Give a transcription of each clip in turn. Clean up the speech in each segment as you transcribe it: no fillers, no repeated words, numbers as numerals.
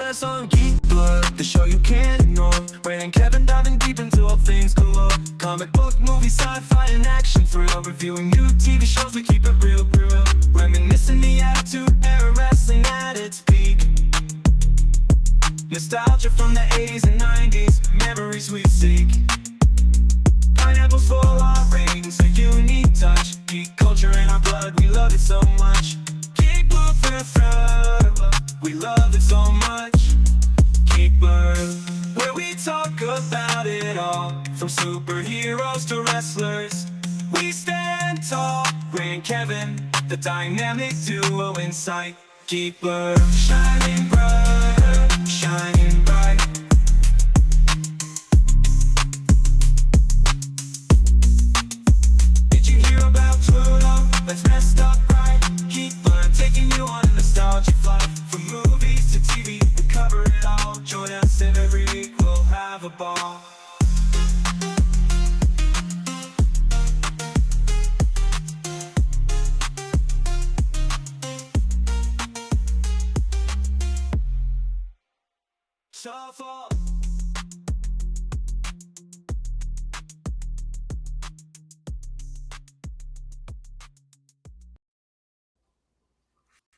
That's on Geek Blood, the show you can't ignore. Wayne and Kevin diving deep into all things galore. Comic book, movie, sci-fi, and action thrill. Reviewing new TV shows, we keep it real. Reminiscing the attitude era, wrestling at its peak. Nostalgia from the 80s and 90s, memories we seek. Pineapples for our rings, a unique touch. Geek culture in our blood, we love it so much. Geek Blood, we love it so much. Geek Blood, where we talk about it all, from superheroes to wrestlers. We stand tall, Ray and Kevin, the dynamic duo in sight. Geek Blood, shining bright, shining bright. Did you hear about Pluto? Let's messed up right. Geek Blood, taking you on a nostalgia flight. From movies to TV, we cover it all. Join us and every week we'll have a ball. Shuffle.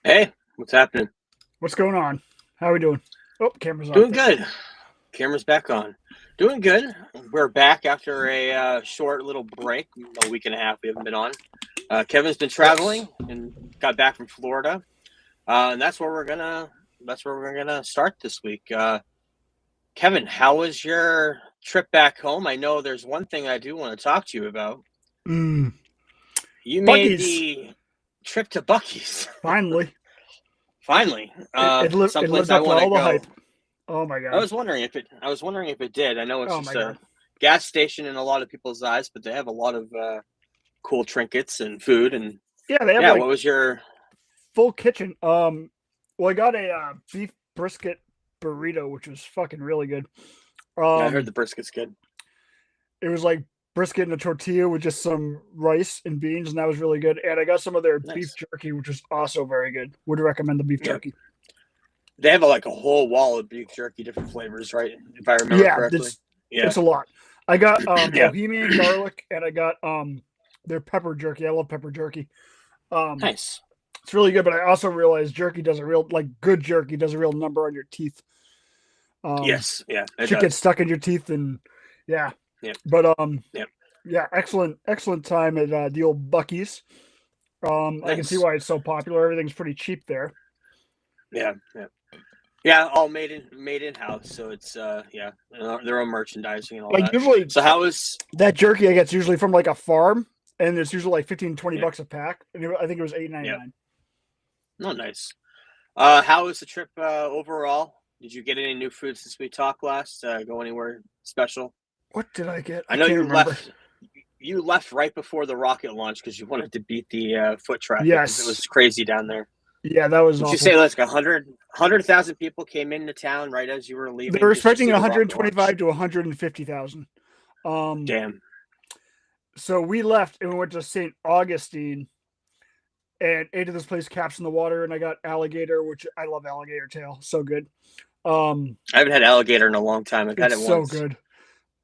Hey, what's happening? What's going on? How are we doing? Oh, camera's on. Doing good. Camera's back on. Doing good. We're back after a short little break, a week and a half we haven't been on. Kevin's been traveling and got back from Florida, and that's where we're gonna start this week. Kevin, how was your trip back home? I know there's one thing I do want to talk to you about. You made Buc-ee's. the trip to Buc-ee's. Finally. Someplace It lived I up to want to all the go. hype. Oh my god. I was wondering if it did. I know it's Oh just my a God. gas station in a lot of people's eyes, but they have a lot of cool trinkets and food. And Yeah, they have yeah, like what was your? full kitchen. Well, I got a beef brisket burrito, which was fucking really good. I heard the brisket's good. It was like brisket and a tortilla with just some rice and beans, and that was really good. And I got some of their Nice. beef jerky, which was also very good. Would recommend the beef Yeah. jerky. They have a whole wall of beef jerky, different flavors, right? If I remember Yeah, correctly. it's a lot. I got Yeah. bohemian garlic, and I got their pepper jerky. I love pepper jerky. Nice. It's really good, but I also realized jerky does a real, good jerky does a real number on your teeth. Yes. Yeah. It Shit does. gets stuck in your teeth, and yeah. Yep. But Yep. yeah, excellent time at the old Buc-ee's. I can see Nice. why it's so popular. Everything's pretty cheap there. Yeah. All made in house. So it's their own merchandising and all Like that. usually So how was? that jerky I get's usually from like a farm, and it's usually like 15, 20 Yeah. bucks a pack. And I think it was $8.99. No, nice. How was the trip overall? Did you get any new food since we talked last? Go anywhere special? What did I get? I know can't you remember. left. You left right before the rocket launch because you wanted to beat the foot traffic. 'Cause Yes. it was crazy down there. Yeah, that was Did awful. you say like 100,000 people came into town right as you were leaving? They were just to expecting see the rocket 125 launch? to 150,000. Damn. So we left and we went to St. Augustine and ate at this place, Caps in the Water, and I got alligator, which I love alligator tail. So good. I haven't had alligator in a long time. I've had It's it so once. good.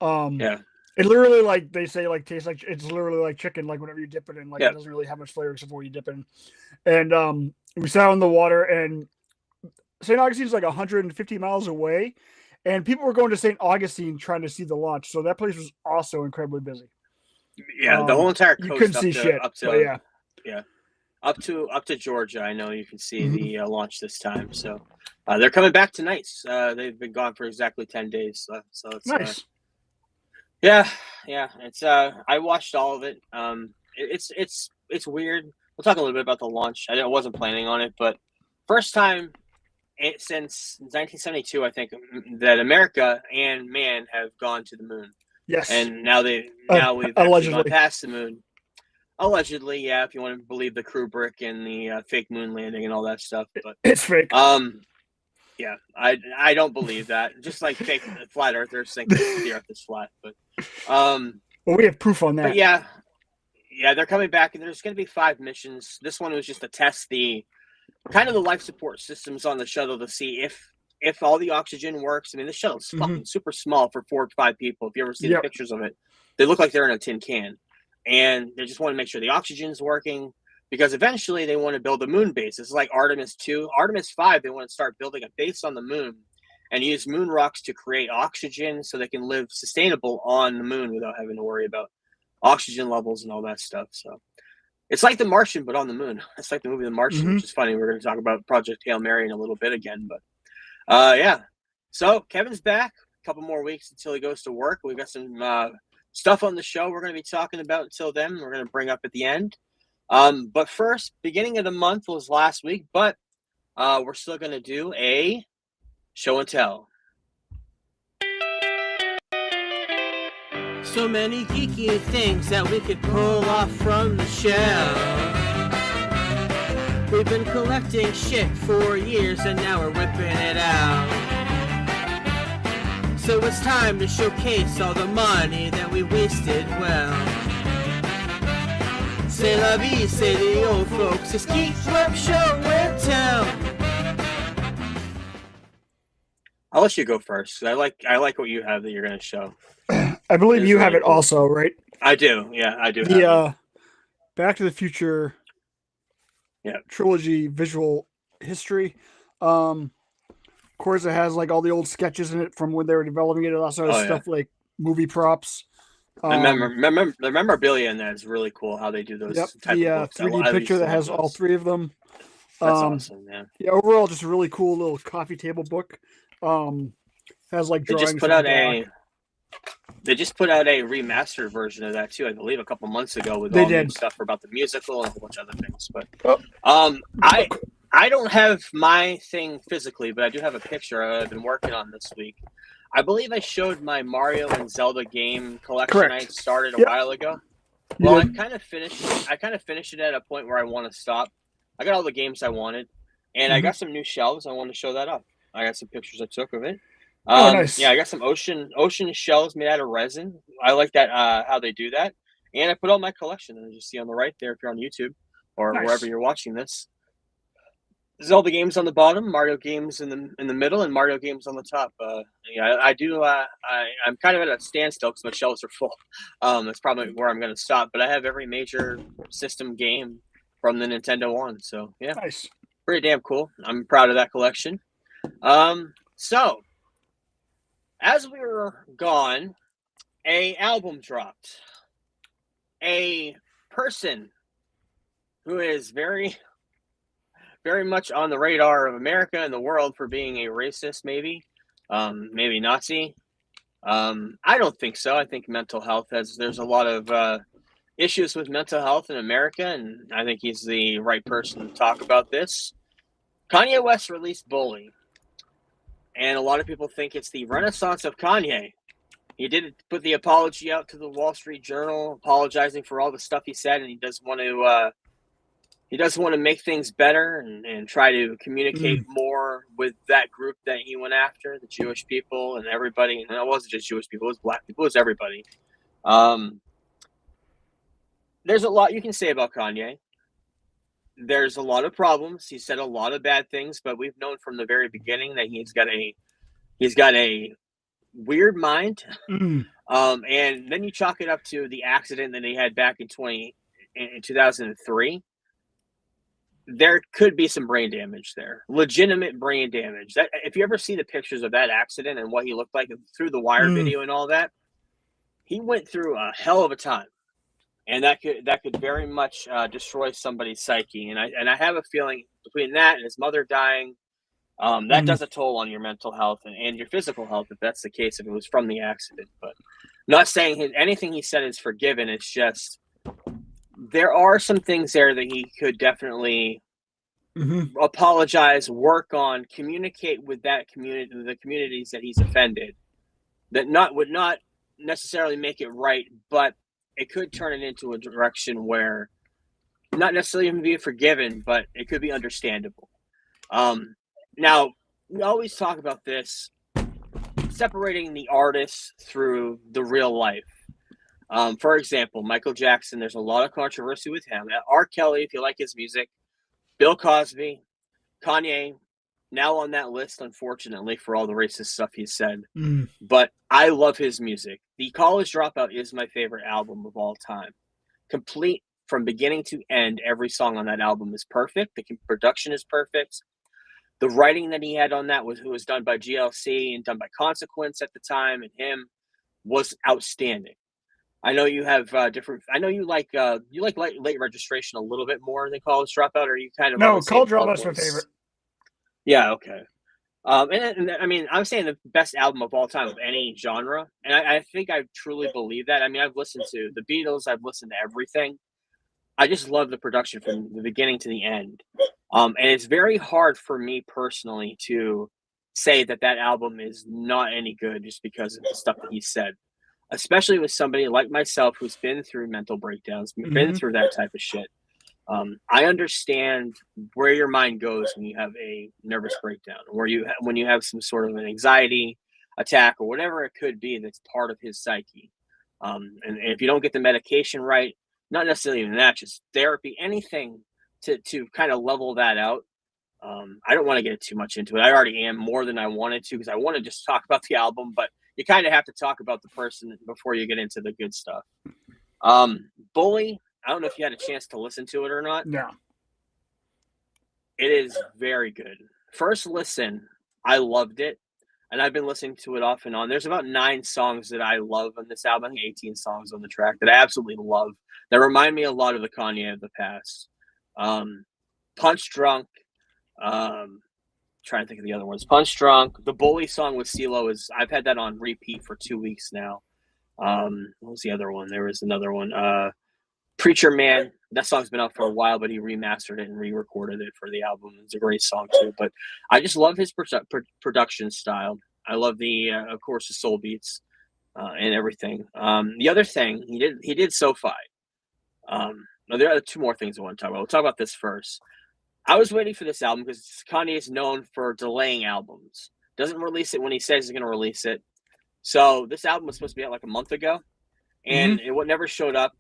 Yeah. It literally, like they say, like tastes like it's literally like chicken. Like whenever you dip it in, like Yeah. it doesn't really have much flavor except for when you dip it in. And we sat on the water, and St. Augustine's like 150 miles away, and people were going to St. Augustine trying to see the launch. So that place was also incredibly busy. Yeah, the whole entire You coast couldn't up see to, shit, up to but yeah. up to Georgia. I know you can see Mhm. the launch this time. So they're coming back tonight. They've been gone for exactly 10 days. So it's Nice. yeah. It's I watched all of it. It's weird. We'll talk a little bit about the launch. I wasn't planning on it, but first time since 1972, I think that America and man have gone to the moon, Yes. and now we've actually gone Allegedly. past the moon. Allegedly, yeah, if you want to believe the Kubrick and the fake moon landing and all that stuff. But It's fake. yeah, I don't believe that. Just like fake flat earthers think the Earth is flat. But Well, we have proof on that. but yeah, they're coming back, and there's going to be 5 missions. This one was just to test the kind of the life support systems on the shuttle to see if all the oxygen works. I mean, the shuttle's fucking super small for 4 or 5 people. If you ever see the pictures of it, they look like they're in a tin can. And they just want to make sure the oxygen's working, because eventually they want to build a moon base. It's like Artemis 2. Artemis 5, they want to start building a base on the moon and use moon rocks to create oxygen so they can live sustainable on the moon without having to worry about oxygen levels and all that stuff. So it's like The Martian, but on the moon. It's like the movie The Martian, which is funny. We're going to talk about Project Hail Mary in a little bit again. But yeah. So Kevin's back. A couple more weeks until he goes to work. We've got some stuff on the show we're going to be talking about until then. We're going to bring up at the end. But first, beginning of the month was last week, but we're still going to do a show and tell. So many geeky things that we could pull off from the shelf. We've been collecting shit for years and now we're whipping it out. So it's time to showcase all the money that we wasted well. C'est la vie, say the old folks. It's Geek Web Show and Tell. I'll let you go first. I like what you have that you're going to show. I believe you have it also, right? I do. Yeah, I do. The Back to the Future yeah. trilogy visual history. Of course, it has like all the old sketches in it from when they were developing it. It also has stuff like movie props. The memorabilia in that is really cool. How they do those. Yep, type the of books. 3D picture that has all 3 of them. That's awesome, man. Yeah, overall, just a really cool little coffee table book. Has like drawings. They just put out a remastered version of that too, I believe, a couple months ago with new stuff about the musical and a whole bunch of other things. But I don't have my thing physically, but I do have a picture I've been working on this week. I believe I showed my Mario and Zelda game collection. Correct. I started a while ago. Well, I kind of finished it at a point where I want to stop. I got all the games I wanted, and I got some new shelves. I want to show that up. I got some pictures I took of it. Nice. Yeah, I got some ocean shells made out of resin. I like that how they do that. And I put all my collection, as you see on the right there if you're on YouTube or wherever you're watching this. Zelda games on the bottom, Mario games in the middle, and Mario games on the top. Yeah, I do. I'm kind of at a standstill because my shelves are full. That's probably where I'm going to stop. But I have every major system game from the Nintendo One. So yeah, nice, pretty damn cool. I'm proud of that collection. So as we were gone, a album dropped. A person who is very much on the radar of America and the world for being a racist, maybe Nazi. I don't think so. I think mental health there's a lot of issues with mental health in America, and I think he's the right person to talk about this. Kanye West released Bully, and a lot of people think it's the renaissance of Kanye. He did put the apology out to the Wall Street Journal, apologizing for all the stuff he said, and he does want to make things better and try to communicate more with that group that he went after, the Jewish people and everybody. And it wasn't just Jewish people, it was black people, it was everybody. There's a lot you can say about Kanye. There's a lot of problems. He said a lot of bad things, but we've known from the very beginning that he's got a weird mind. And then you chalk it up to the accident that he had back in 2003. There could be some brain damage there, legitimate brain damage. That if you ever see the pictures of that accident and what he looked like through the wire video and all that, he went through a hell of a time, and that could very much destroy somebody's psyche. And I have a feeling between that and his mother dying, that does a toll on your mental health and your physical health if that's the case, if it was from the accident. But I'm not saying anything he said is forgiven. It's just there are some things there that he could definitely apologize, work on, communicate with that community, the communities that he's offended. That would not necessarily make it right, but it could turn it into a direction where not necessarily even be forgiven, but it could be understandable. Now, we always talk about this, separating the artist through the real life. For example, Michael Jackson, there's a lot of controversy with him. R. Kelly, if you like his music, Bill Cosby, Kanye, now on that list, unfortunately, for all the racist stuff he said. But I love his music. The College Dropout is my favorite album of all time. Complete from beginning to end, every song on that album is perfect. The production is perfect. The writing that he had on that was done by GLC and done by Consequence at the time, and him was outstanding. I know you have different. I know you like late registration a little bit more than College Dropout, or are you kind of no, College Dropout's my favorite. Yeah, okay. And I mean, I'm saying the best album of all time of any genre, and I think I truly believe that. I mean, I've listened to the Beatles, I've listened to everything. I just love the production from the beginning to the end. And it's very hard for me personally to say that album is not any good just because of the stuff that he said, especially with somebody like myself who's been through mental breakdowns, been through that type of shit. I understand where your mind goes when you have a nervous breakdown, or when you have some sort of an anxiety attack or whatever it could be that's part of his psyche. And if you don't get the medication right, not necessarily even that, just therapy, anything to kind of level that out. I don't want to get too much into it. I already am more than I wanted to, because I want to just talk about the album, but you kind of have to talk about the person before you get into the good stuff. Bully, I don't know if you had a chance to listen to it or not. No. It is very good. First listen, I loved it, and I've been listening to it off and on. There's about 9 songs that I love on this album. I think 18 songs on the track that I absolutely love, that remind me a lot of the Kanye of the past. Punch Drunk, trying to think of the other ones. Punch Drunk, the Bully song with CeeLo I've had that on repeat for 2 weeks now. What was the other one? There was another one. Preacher Man, that song's been out for a while, but he remastered it and re-recorded it for the album. It's a great song too. But I just love his production style. I love of course, the soul beats and everything. The other thing he did SoFi. There are 2 more things I want to talk about. We'll talk about this first. I was waiting for this album because Kanye is known for delaying albums. Doesn't release it when he says he's going to release it. So this album was supposed to be out like a month ago, and it never showed up.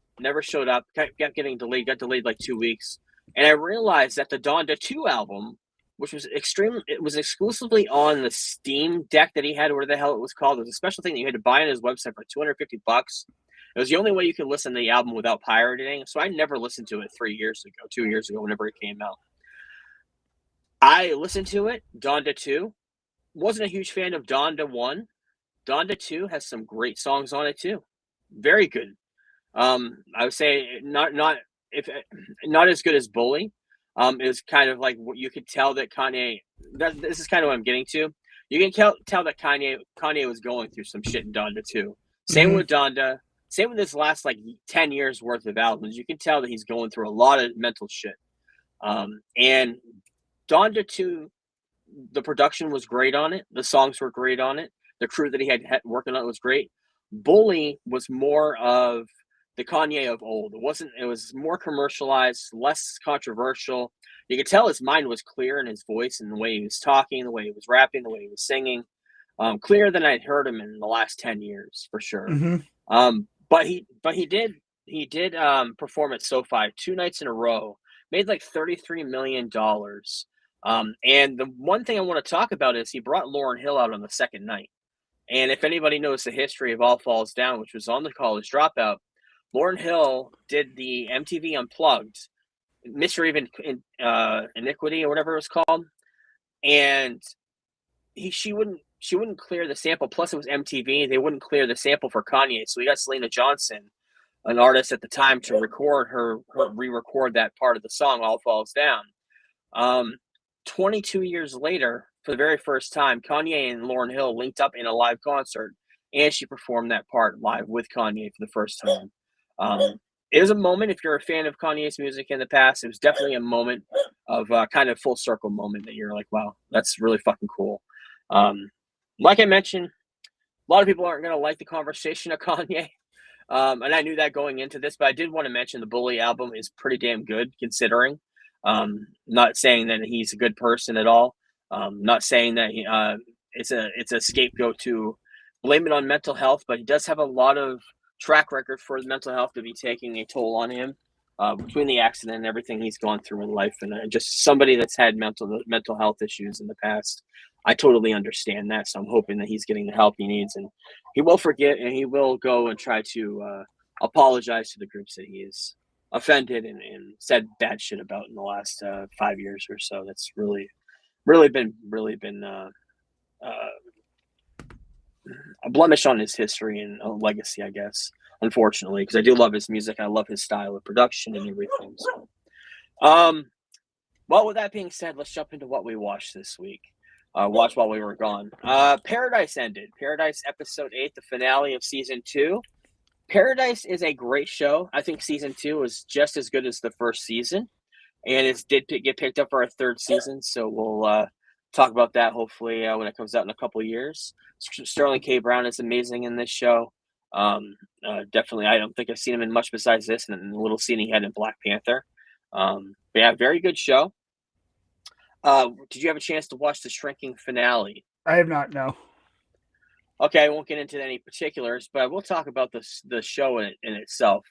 Kept getting delayed. Got delayed like 2 weeks, and I realized that the Donda 2 album, which was it was exclusively on the Steam deck that he had, or whatever the hell it was called. It was a special thing that you had to buy on his website for $250. It was the only way you could listen to the album without pirating. So I never listened to it 2 years ago, whenever it came out. I listened to it, Donda 2. Wasn't a huge fan of Donda 1. Donda 2 has some great songs on it too. Very good. I would say not as good as Bully. It was kind of like what you could tell that Kanye. This is kind of what I'm getting to. You can tell that Kanye was going through some shit in Donda 2. Same with Donda. Same with his last like 10 years worth of albums. You can tell that he's going through a lot of mental shit. And Donda 2, the production was great on it. The songs were great on it. The crew that he had working on it was great. Bully was more of the Kanye of old. It was more commercialized, less controversial. You could tell his mind was clear in his voice and the way he was talking, the way he was rapping, the way he was singing. Clearer than I'd heard him in the last 10 years, for sure. But he did perform at SoFi 2 nights in a row, made like $33 million. And the one thing I want to talk about is he brought Lauryn Hill out on the second night. And if anybody knows the history of All Falls Down, which was on the College Dropout, Lauryn Hill did the MTV Unplugged, Mystery of Iniquity or whatever it was called, and she wouldn't clear the sample. Plus, it was MTV; they wouldn't clear the sample for Kanye, so he got Selena Johnson, an artist at the time, to re-record that part of the song, All Falls Down. 22 years later, for the very first time, Kanye and Lauryn Hill linked up in a live concert, and she performed that part live with Kanye for the first time. it was a moment. If you're a fan of Kanye's music in the past, it was definitely a moment of kind of full circle moment that you're like, wow, that's really fucking cool. Like I mentioned, a lot of people aren't going to like the conversation of Kanye. And I knew that going into this, but I did want to mention the Bully album is pretty damn good considering. Not saying that he's a good person at all. Not saying that it's a scapegoat to blame it on mental health, but he does have a lot of track record for mental health to be taking a toll on him between the accident and everything he's gone through in life. And just somebody that's had mental health issues in the past, I totally understand that. So I'm hoping that he's getting the help he needs, and he will forget, and he will go and try to apologize to the groups that he has offended and said bad shit about in the last 5 years or so. That's really been a blemish on his history and a legacy, I guess, unfortunately, because I do love his music. I love his style of production and everything. So, well, with that being said, let's jump into what we watched this week. Watched while we were gone. Paradise ended. Paradise episode 8, the finale of season 2. Paradise is a great show. I think season 2 is just as good as the first season, and it did get picked up for a third season. So we'll talk about that hopefully when it comes out in a couple of years. Sterling K. Brown is amazing in this show. Definitely, I don't think I've seen him in much besides this and the little scene he had in Black Panther. But yeah, very good show. Did you have a chance to watch the Shrinking finale? I have not, no. Okay, I won't get into any particulars, but I will talk about the show in itself.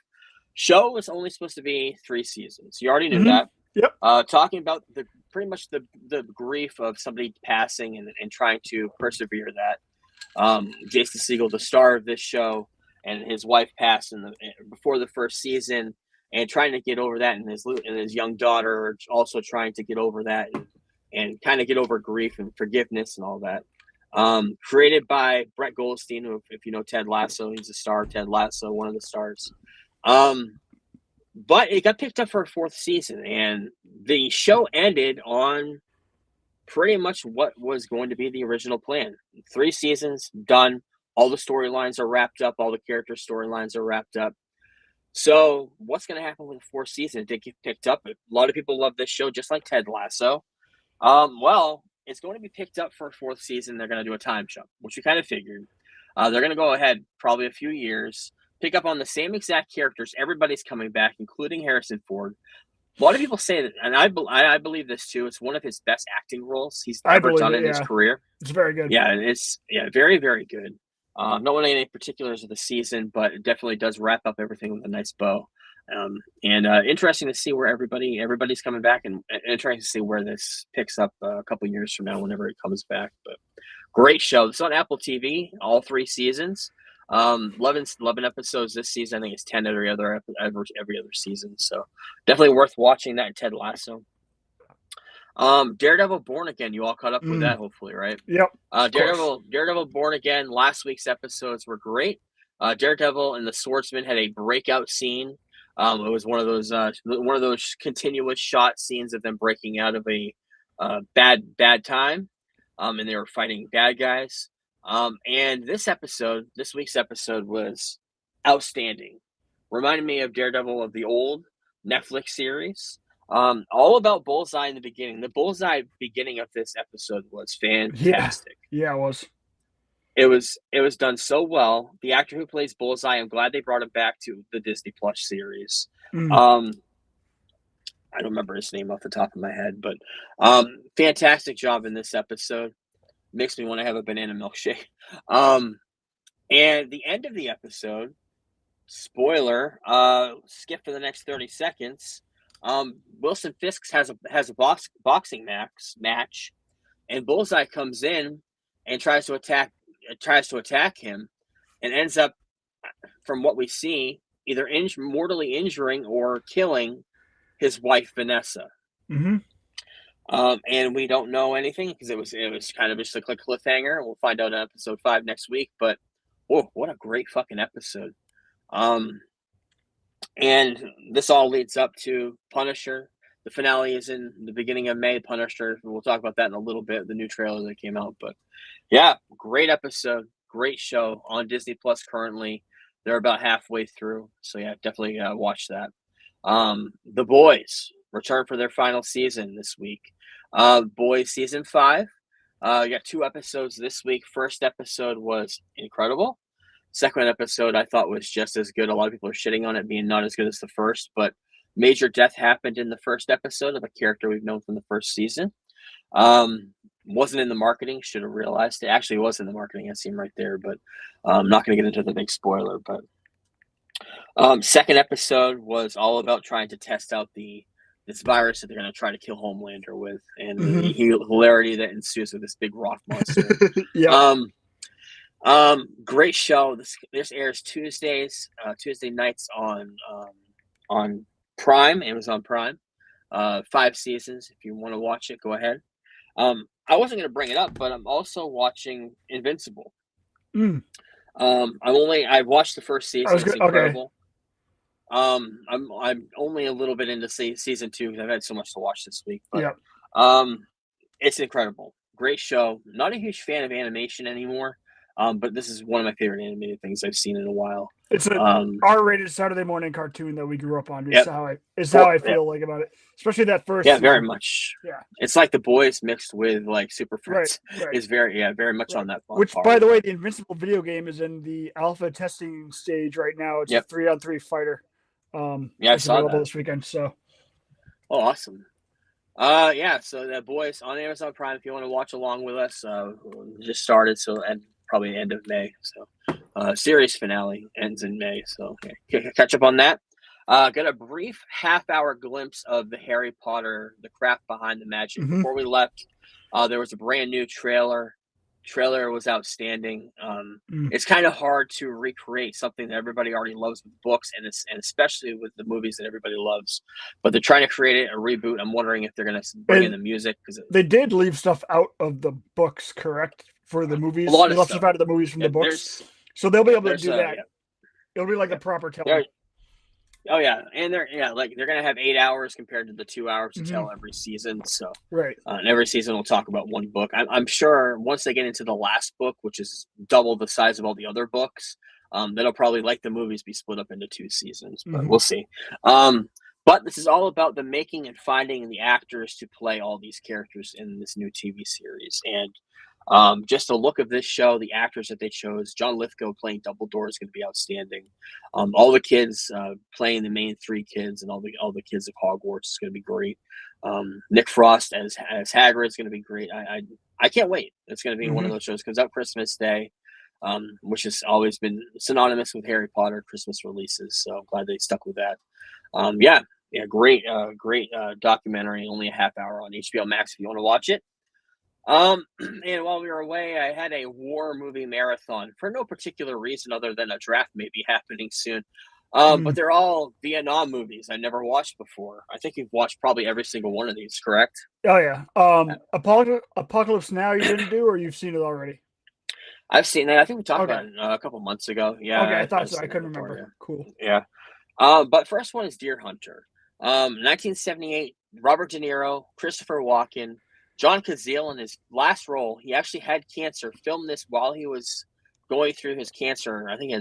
Show was only supposed to be 3 seasons. You already knew that. Yep. Talking about pretty much the grief of somebody passing and trying to persevere that. Jason Segel, the star of this show, and his wife passed before the first season, and trying to get over that, and his young daughter also trying to get over that and kind of get over grief and forgiveness and all that. Created by Brett Goldstein, who, if you know Ted Lasso, he's a star of Ted Lasso, one of the stars. But it got picked up for a 4th season, and the show ended on pretty much what was going to be the original plan. 3 seasons, done. All the storylines are wrapped up. All the character storylines are wrapped up. So what's going to happen with the 4th season? It did get picked up. A lot of people love this show, just like Ted Lasso. Well, it's going to be picked up for a 4th season. They're going to do a time jump, which we kind of figured. They're going to go ahead probably a few years, pick up on the same exact characters. Everybody's coming back, including Harrison Ford. A lot of people say that, and I believe this too. It's one of his best acting roles he's ever done in his career. It's very good. Yeah, it's very, very good. Not only any particulars of the season, but it definitely does wrap up everything with a nice bow. And interesting to see where everybody's coming back, and interesting to see where this picks up a couple years from now, whenever it comes back. But great show. It's on Apple TV, all 3 seasons. 11 episodes this season. I think it's 10 every other season. So definitely worth watching that. Ted Lasso. Daredevil Born Again. You all caught up with that, hopefully, right? Yep. Daredevil Born Again. Last week's episodes were great. Daredevil and the Swordsman had a breakout scene. It was one of those continuous shot scenes of them breaking out of a bad time, and they were fighting bad guys. And this week's episode was outstanding. Reminded me of Daredevil of the old Netflix series. All about Bullseye in the beginning. The Bullseye beginning of this episode was fantastic. Yeah, it was. It was done so well. The actor who plays Bullseye, I'm glad they brought him back to the Disney Plus series. I don't remember his name off the top of my head, but fantastic job in this episode. Makes me want to have a banana milkshake. And the end of the episode, spoiler, skip for the next 30 seconds. Wilson Fisk has a boxing match, and Bullseye comes in and tries to attack him, and ends up, from what we see, either mortally injuring or killing his wife Vanessa. Mm-hmm. And we don't know anything because it was kind of just a cliffhanger. We'll find out in episode 5 next week. But what a great fucking episode! And this all leads up to Punisher. The finale is in the beginning of May. Punisher. We'll talk about that in a little bit. The new trailer that came out. But yeah, great episode, great show on Disney Plus currently. They're about halfway through, so yeah, definitely watch that. The Boys return for their final season this week. Boys season 5. You got 2 episodes this week. First episode was incredible. Second episode I thought was just as good. A lot of people are shitting on it being not as good as the first, but major death happened in the first episode of a character we've known from the first season. Wasn't in the marketing, should have realized it. Actually, was in the marketing. I see him right there, but I'm not going to get into the big spoiler. But second episode was all about trying to test out this virus that they're going to try to kill Homelander with, and the hilarity that ensues with this big rock monster. Yeah. Great show. This airs Tuesday nights on Prime, Amazon Prime. 5 seasons. If you want to watch it, go ahead. I wasn't going to bring it up, but I'm also watching Invincible. I've watched the first season. It's incredible. I'm only a little bit into season 2 because I've had so much to watch this week. But it's incredible. Great show. Not a huge fan of animation anymore. But this is one of my favorite animated things I've seen in a while. It's an R-rated Saturday morning cartoon that we grew up on. It's how I feel like about it, especially that first. Yeah, very much. Yeah, it's like The Boys mixed with like Super Friends. Right. It's very much on that. Which, by the way, the Invincible video game is in the alpha testing stage right now. It's a 3-on-3 fighter. I saw that this weekend. So, awesome. So The Boys on Amazon Prime. If you want to watch along with us, just started and probably end of May. So series finale ends in May. So catch up on that. Got a brief half-hour glimpse of the Harry Potter, the craft behind the magic. Before we left, there was a brand new trailer. Trailer was outstanding. It's kind of hard to recreate something that everybody already loves with books, and especially with the movies that everybody loves. But they're trying to create a reboot. I'm wondering if they're going to bring in the music, because they did leave stuff out of the books, correct? For the movies, a lot they of left stuff stuff out of the movies from the books, so they'll be able to do that. It'll be like a proper telling. Oh yeah, and they're gonna have 8 hours compared to the 2 hours to tell every season. So and every season will talk about one book. I'm sure once they get into the last book, which is double the size of all the other books, that'll probably, like the movies, be split up into 2 seasons. But we'll see. But this is all about the making and finding the actors to play all these characters in this new TV series. And just a look of this show, the actors that they chose, John Lithgow playing Dumbledore is going to be outstanding. All the kids playing the main 3 kids, and all the kids of Hogwarts is going to be great. Nick Frost as Hagrid is going to be great. I can't wait. It's going to be one of those shows. Comes out Christmas Day, which has always been synonymous with Harry Potter Christmas releases. So I'm glad they stuck with that. Great documentary. Only a half hour on HBO Max if you want to watch it. And while we were away, I had a war movie marathon for no particular reason other than a draft may be happening soon. But they're all Vietnam movies I never watched before. I think you've watched probably every single one of these, correct? Oh yeah. Apocalypse Now you didn't do, or you've seen it already? I've seen that. I think we talked about it a couple months ago. Yeah. Okay, I thought so. I couldn't remember. Yeah. Cool. Yeah. But first one is Deer Hunter. 1978, Robert De Niro, Christopher Walken, John Cazale in his last role. He actually had cancer. Filmed this while he was going through his cancer. I think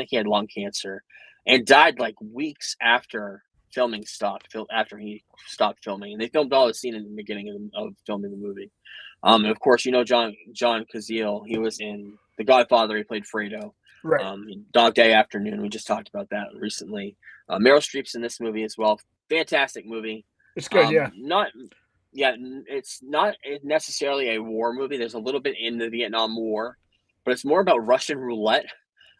he had lung cancer, and died like weeks after filming stopped. After he stopped filming, and they filmed all the scene in the beginning of filming the movie. And of course, John Cazale. He was in The Godfather. He played Fredo. Right. Dog Day Afternoon. We just talked about that recently. Meryl Streep's in this movie as well. Fantastic movie. It's good. It's not necessarily a war movie. There's a little bit in the Vietnam War, but it's more about Russian roulette,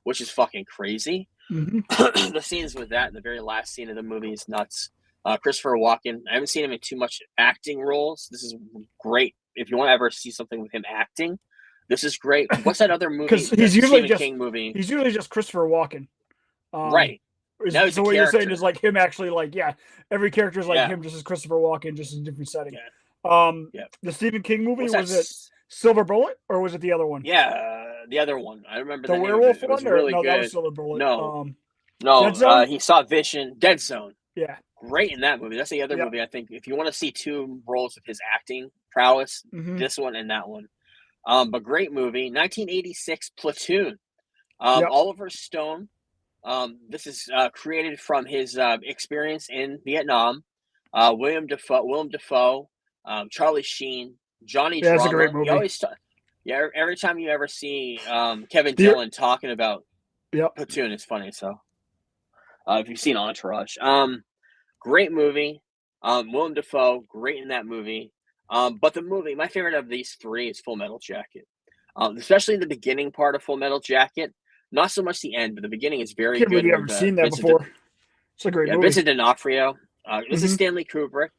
which is fucking crazy. The scenes with that, the very last scene of the movie, is nuts. Christopher Walken, I haven't seen him in too much acting roles. This is great. If you want to ever see something with him acting, this is great. What's that other movie? Because he's usually just King movie. He's usually just Christopher Walken. Right. So what you're saying is like him actually, like, every character is like him, just as Christopher Walken, just in a different setting. The Stephen King movie, was it Silver Bullet, or was it the other one? Yeah, the other one. I remember the werewolf one. Really no, good. That was Silver Bullet. No, he saw Vision, Dead Zone. Yeah, great in that movie. That's the other movie. I think if you want to see 2 roles of his acting prowess, this one and that one. But great movie. 1986 Platoon. Oliver Stone This is created from his experience in Vietnam. William Defoe, Charlie Sheen, Johnny Yeah, it's a great Drama. He movie. always yeah. Every time you ever see Kevin The Dillon talking about yep. Platoon, it's funny. So if you've seen Entourage, great movie. Willem Dafoe, great in that movie. But the movie, my favorite of these three is Full Metal Jacket. Especially the beginning part of Full Metal Jacket. Not so much the end, but the beginning is very Can't believe good you with haven't seen that Vincent. before. It's a great movie. Vincent D'Onofrio. This is Mhm. Stanley Kubrick.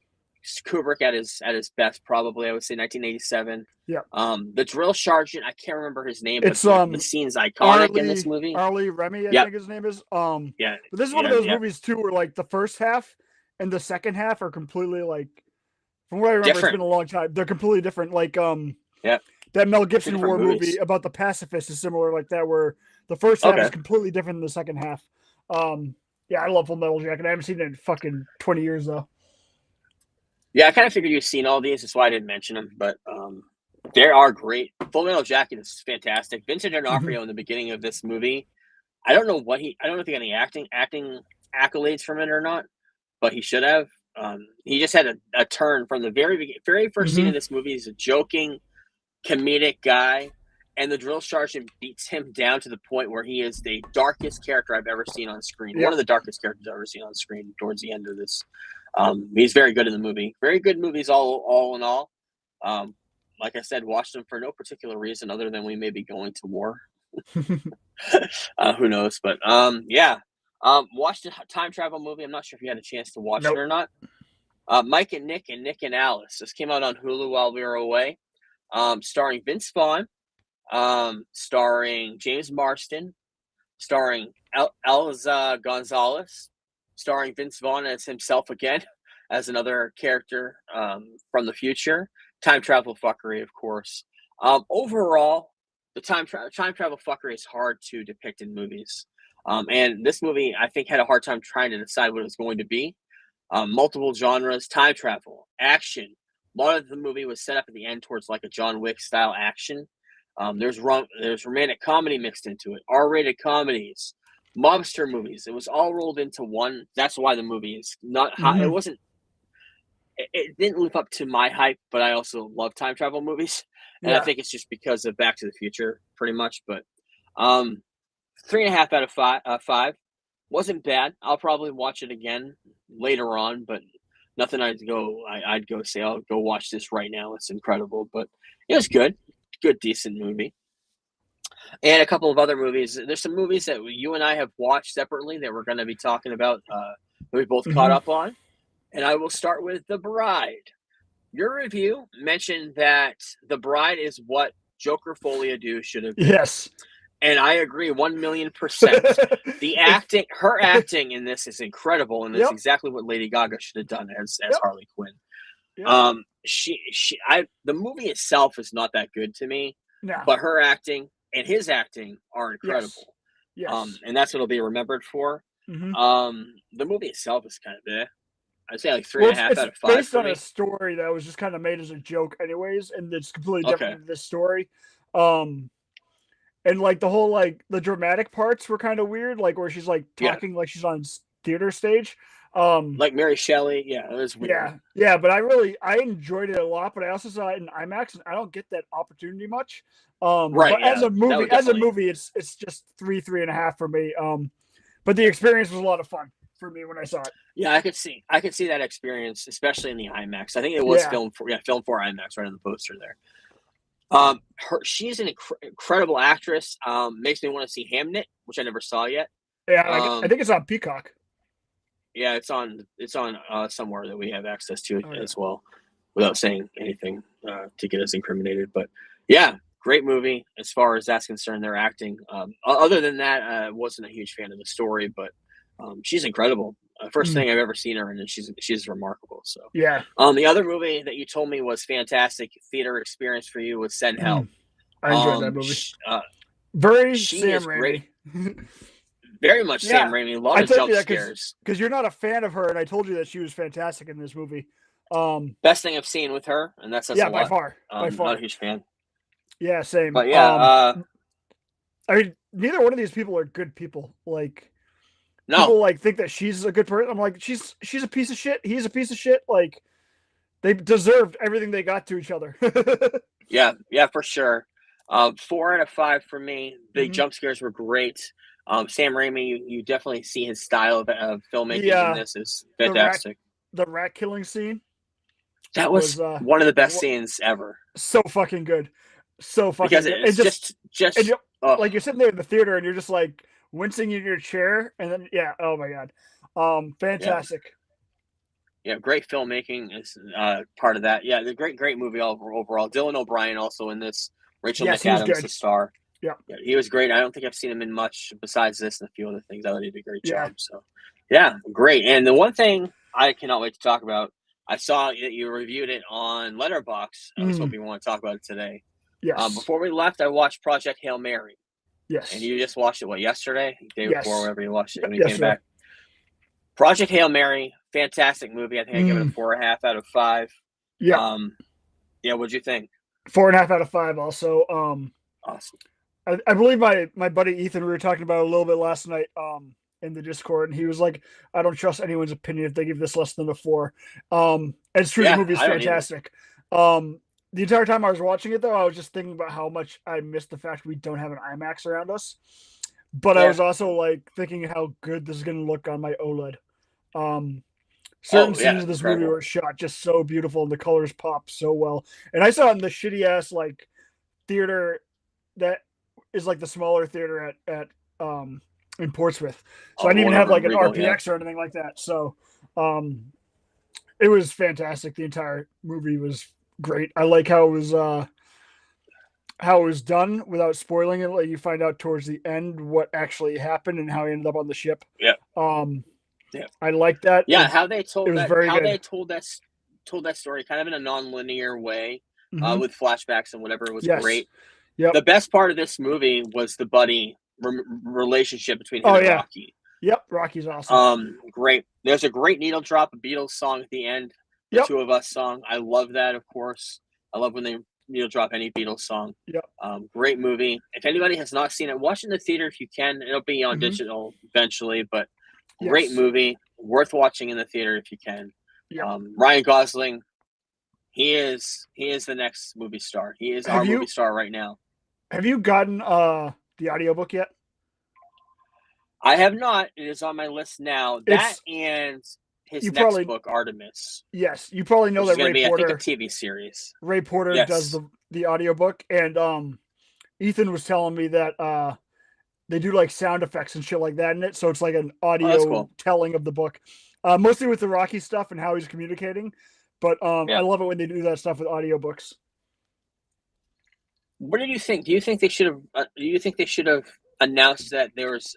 Kubrick at his best, probably. I would say 1987. Yeah. The drill sergeant. I can't remember his name, It's but the scene's iconic in this movie. Arlie Remy, I Yep. think his name is. Yeah. But this is one of those movies too, where like the first half and the second half are completely like, from what I remember, Different. it's been a long time. They're completely different. Like Yeah. that Mel Gibson Different war movies. movie about the pacifist is similar like that, where the first half Okay. is completely different than the second half. Yeah, I love Full Metal Jacket. I haven't seen it in fucking 20 years though. Yeah, I kind of figured you've seen all these. That's why I didn't mention them. But they are great. Full Metal Jacket is fantastic. Vincent D'Onofrio in the beginning of this movie. I don't know if he got any acting accolades from it or not, but he should have. He just had a turn from the very first scene of this movie. He's a joking, comedic guy, and the drill sergeant beats him down to the point where he is the darkest character I've ever seen on screen. Yeah. One of the darkest characters I've ever seen on screen towards the end of this. He's very good in the movie. Very good movies all in all. Like I said, watched them for no particular reason other than we may be going to war. Who knows? But yeah. Watched a time travel movie. I'm not sure if you had a chance to watch it or not. Mike and Nick and Alice. This came out on Hulu while we were away. Starring Vince Vaughn, starring James Marsden, starring Elza Gonzalez, starring Vince Vaughn as himself again, as another character from the future. Time travel fuckery, of course. Overall, the time travel fuckery is hard to depict in movies. And this movie, I think, had a hard time trying to decide what it was going to be. Multiple genres, time travel, action. A lot of the movie was set up at the end towards like a John Wick style action. There's romantic comedy mixed into it, R-rated comedies, mobster movies. It was all rolled into one. That's why the movie is not high. It wasn't. It didn't live up to my hype, but I also love time travel movies, and I think it's just because of Back to the Future, pretty much. But 3.5 out of 5 wasn't bad. I'll probably watch it again later on, but nothing I'd go say I'll go watch this right now. It's incredible, but it was good, decent movie. And a couple of other movies. There's some movies that you and I have watched separately that we're going to be talking about. That we both caught up on. And I will start with The Bride. Your review mentioned that The Bride is what Joker Folia Do should have been. Yes. And I agree 1,000,000%. The acting, her acting in this is incredible, and it's exactly what Lady Gaga should have done as Harley Quinn. The movie itself is not that good to me, but her acting and his acting are incredible. Yes. And that's what it'll be remembered for. The movie itself is kind of there. I'd say like 3.5 out of 5. Based on a story that was just kind of made as a joke, anyways, and it's completely different than this story. And like the whole like the dramatic parts were kind of weird, like where she's like talking like she's on theater stage. Like Mary Shelley, it was weird. Yeah, but I enjoyed it a lot, but I also saw it in IMAX, and I don't get that opportunity much. But as a movie, it's just 3.5 for me. But the experience was a lot of fun for me when I saw it. Yeah, I could see that experience, especially in the IMAX. I think it was filmed for IMAX, right on the poster there. She's an incredible actress. Makes me want to see Hamnet, which I never saw yet. Yeah, I think it's on Peacock. Yeah, it's on somewhere that we have access to as well, without saying anything to get us incriminated. But yeah, great movie as far as that's concerned. Their acting. Other than that, I wasn't a huge fan of the story, but she's incredible. First thing I've ever seen her in, and she's remarkable. So yeah. The other movie that you told me was fantastic theater experience for you was Send Help. I enjoyed that movie. Very Sam Raimi. Very much Sam Raimi. A lot of jump scares. Because you're not a fan of her, and I told you that she was fantastic in this movie. Best thing I've seen with her, and that's a lot. By far. Not a huge fan. Yeah, same. But yeah, I mean, neither one of these people are good people. Like, people like think that she's a good person. I'm like, she's a piece of shit. He's a piece of shit. Like, they deserved everything they got to each other. Yeah, for sure. 4 out of 5 for me. The jump scares were great. Sam Raimi, you definitely see his style of filmmaking in this is fantastic. The rat killing scene. That was one of the best scenes ever. So fucking good. So fucking because good. it's just like you're sitting there in the theater and you're just like wincing in your chair, and then oh my god, fantastic. Yeah, great filmmaking is part of that. Yeah, the great movie overall. Dylan O'Brien also in this. Rachel McAdams, the star. Yeah, he was great. I don't think I've seen him in much besides this and a few other things. I thought he did a great job. So, yeah, great. And the one thing I cannot wait to talk about, I saw that you reviewed it on Letterboxd. I was hoping you want to talk about it today. Yes. Before we left, I watched Project Hail Mary. Yes. And you just watched it, yesterday? The day before, wherever you watched it when you came back. Project Hail Mary, fantastic movie. I think I give it a 4.5 out of 5. Yeah. What'd you think? 4.5 out of 5 also. Awesome. I believe my buddy Ethan, we were talking about it a little bit last night in the Discord, and he was like, I don't trust anyone's opinion if they give this less than a 4. It's true, the movie's fantastic. The entire time I was watching it, though, I was just thinking about how much I missed the fact we don't have an IMAX around us. But I was also like thinking how good this is going to look on my OLED. Certain scenes of this movie were shot just so beautiful, and the colors pop so well. And I saw it in the shitty ass like theater that is like the smaller theater at in Portsmouth. So I didn't even have like an RPX or anything like that. So it was fantastic. The entire movie was great. I like how it was done without spoiling it. Like you find out towards the end what actually happened and how he ended up on the ship. Yeah. I like that. Yeah, how they told that story kind of in a non-linear way with flashbacks and whatever was great. Yep. The best part of this movie was the buddy relationship between him and Rocky. Yep, Rocky's awesome. Great. There's a great needle drop, a Beatles song at the end. The Two of Us song. I love that, of course. I love when they needle drop any Beatles song. Yep. Great movie. If anybody has not seen it, watch it in the theater if you can. It'll be on digital eventually, but great movie. Worth watching in the theater if you can. Yep. Ryan Gosling, he is the next movie star. He is our movie star right now. Have you gotten the audiobook yet? I have not. It is on my list now. That and his next book, Artemis. Yes, you probably know that Ray Porter. I think a TV series. Ray Porter does the audiobook, and Ethan was telling me that they do like sound effects and shit like that in it, so it's like an audio telling of the book, mostly with the Rocky stuff and how he's communicating. But I love it when they do that stuff with audiobooks. What did you think? Do you think they should have announced that there was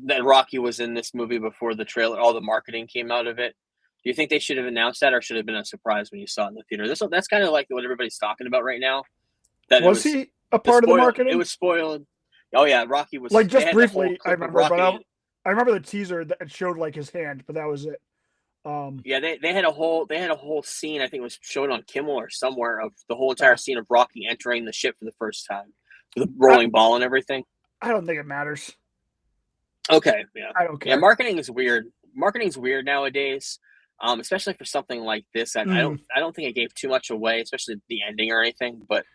that Rocky was in this movie before the trailer, all the marketing came out of it? Do you think they should have announced that, or should have been a surprise when you saw it in the theater? That's kind of like what everybody's talking about right now. That was he a part of the marketing? It was spoiled. Oh yeah, Rocky was like just briefly. I remember, but I remember the teaser that showed like his hand, but that was it. They had a whole scene. I think it was shown on Kimmel or somewhere of the whole entire scene of Rocky entering the ship for the first time, with the rolling ball and everything. I don't think it matters. Okay, yeah, I don't care. Yeah, marketing is weird. Marketing's weird nowadays, especially for something like this. I don't think it gave too much away, especially the ending or anything. But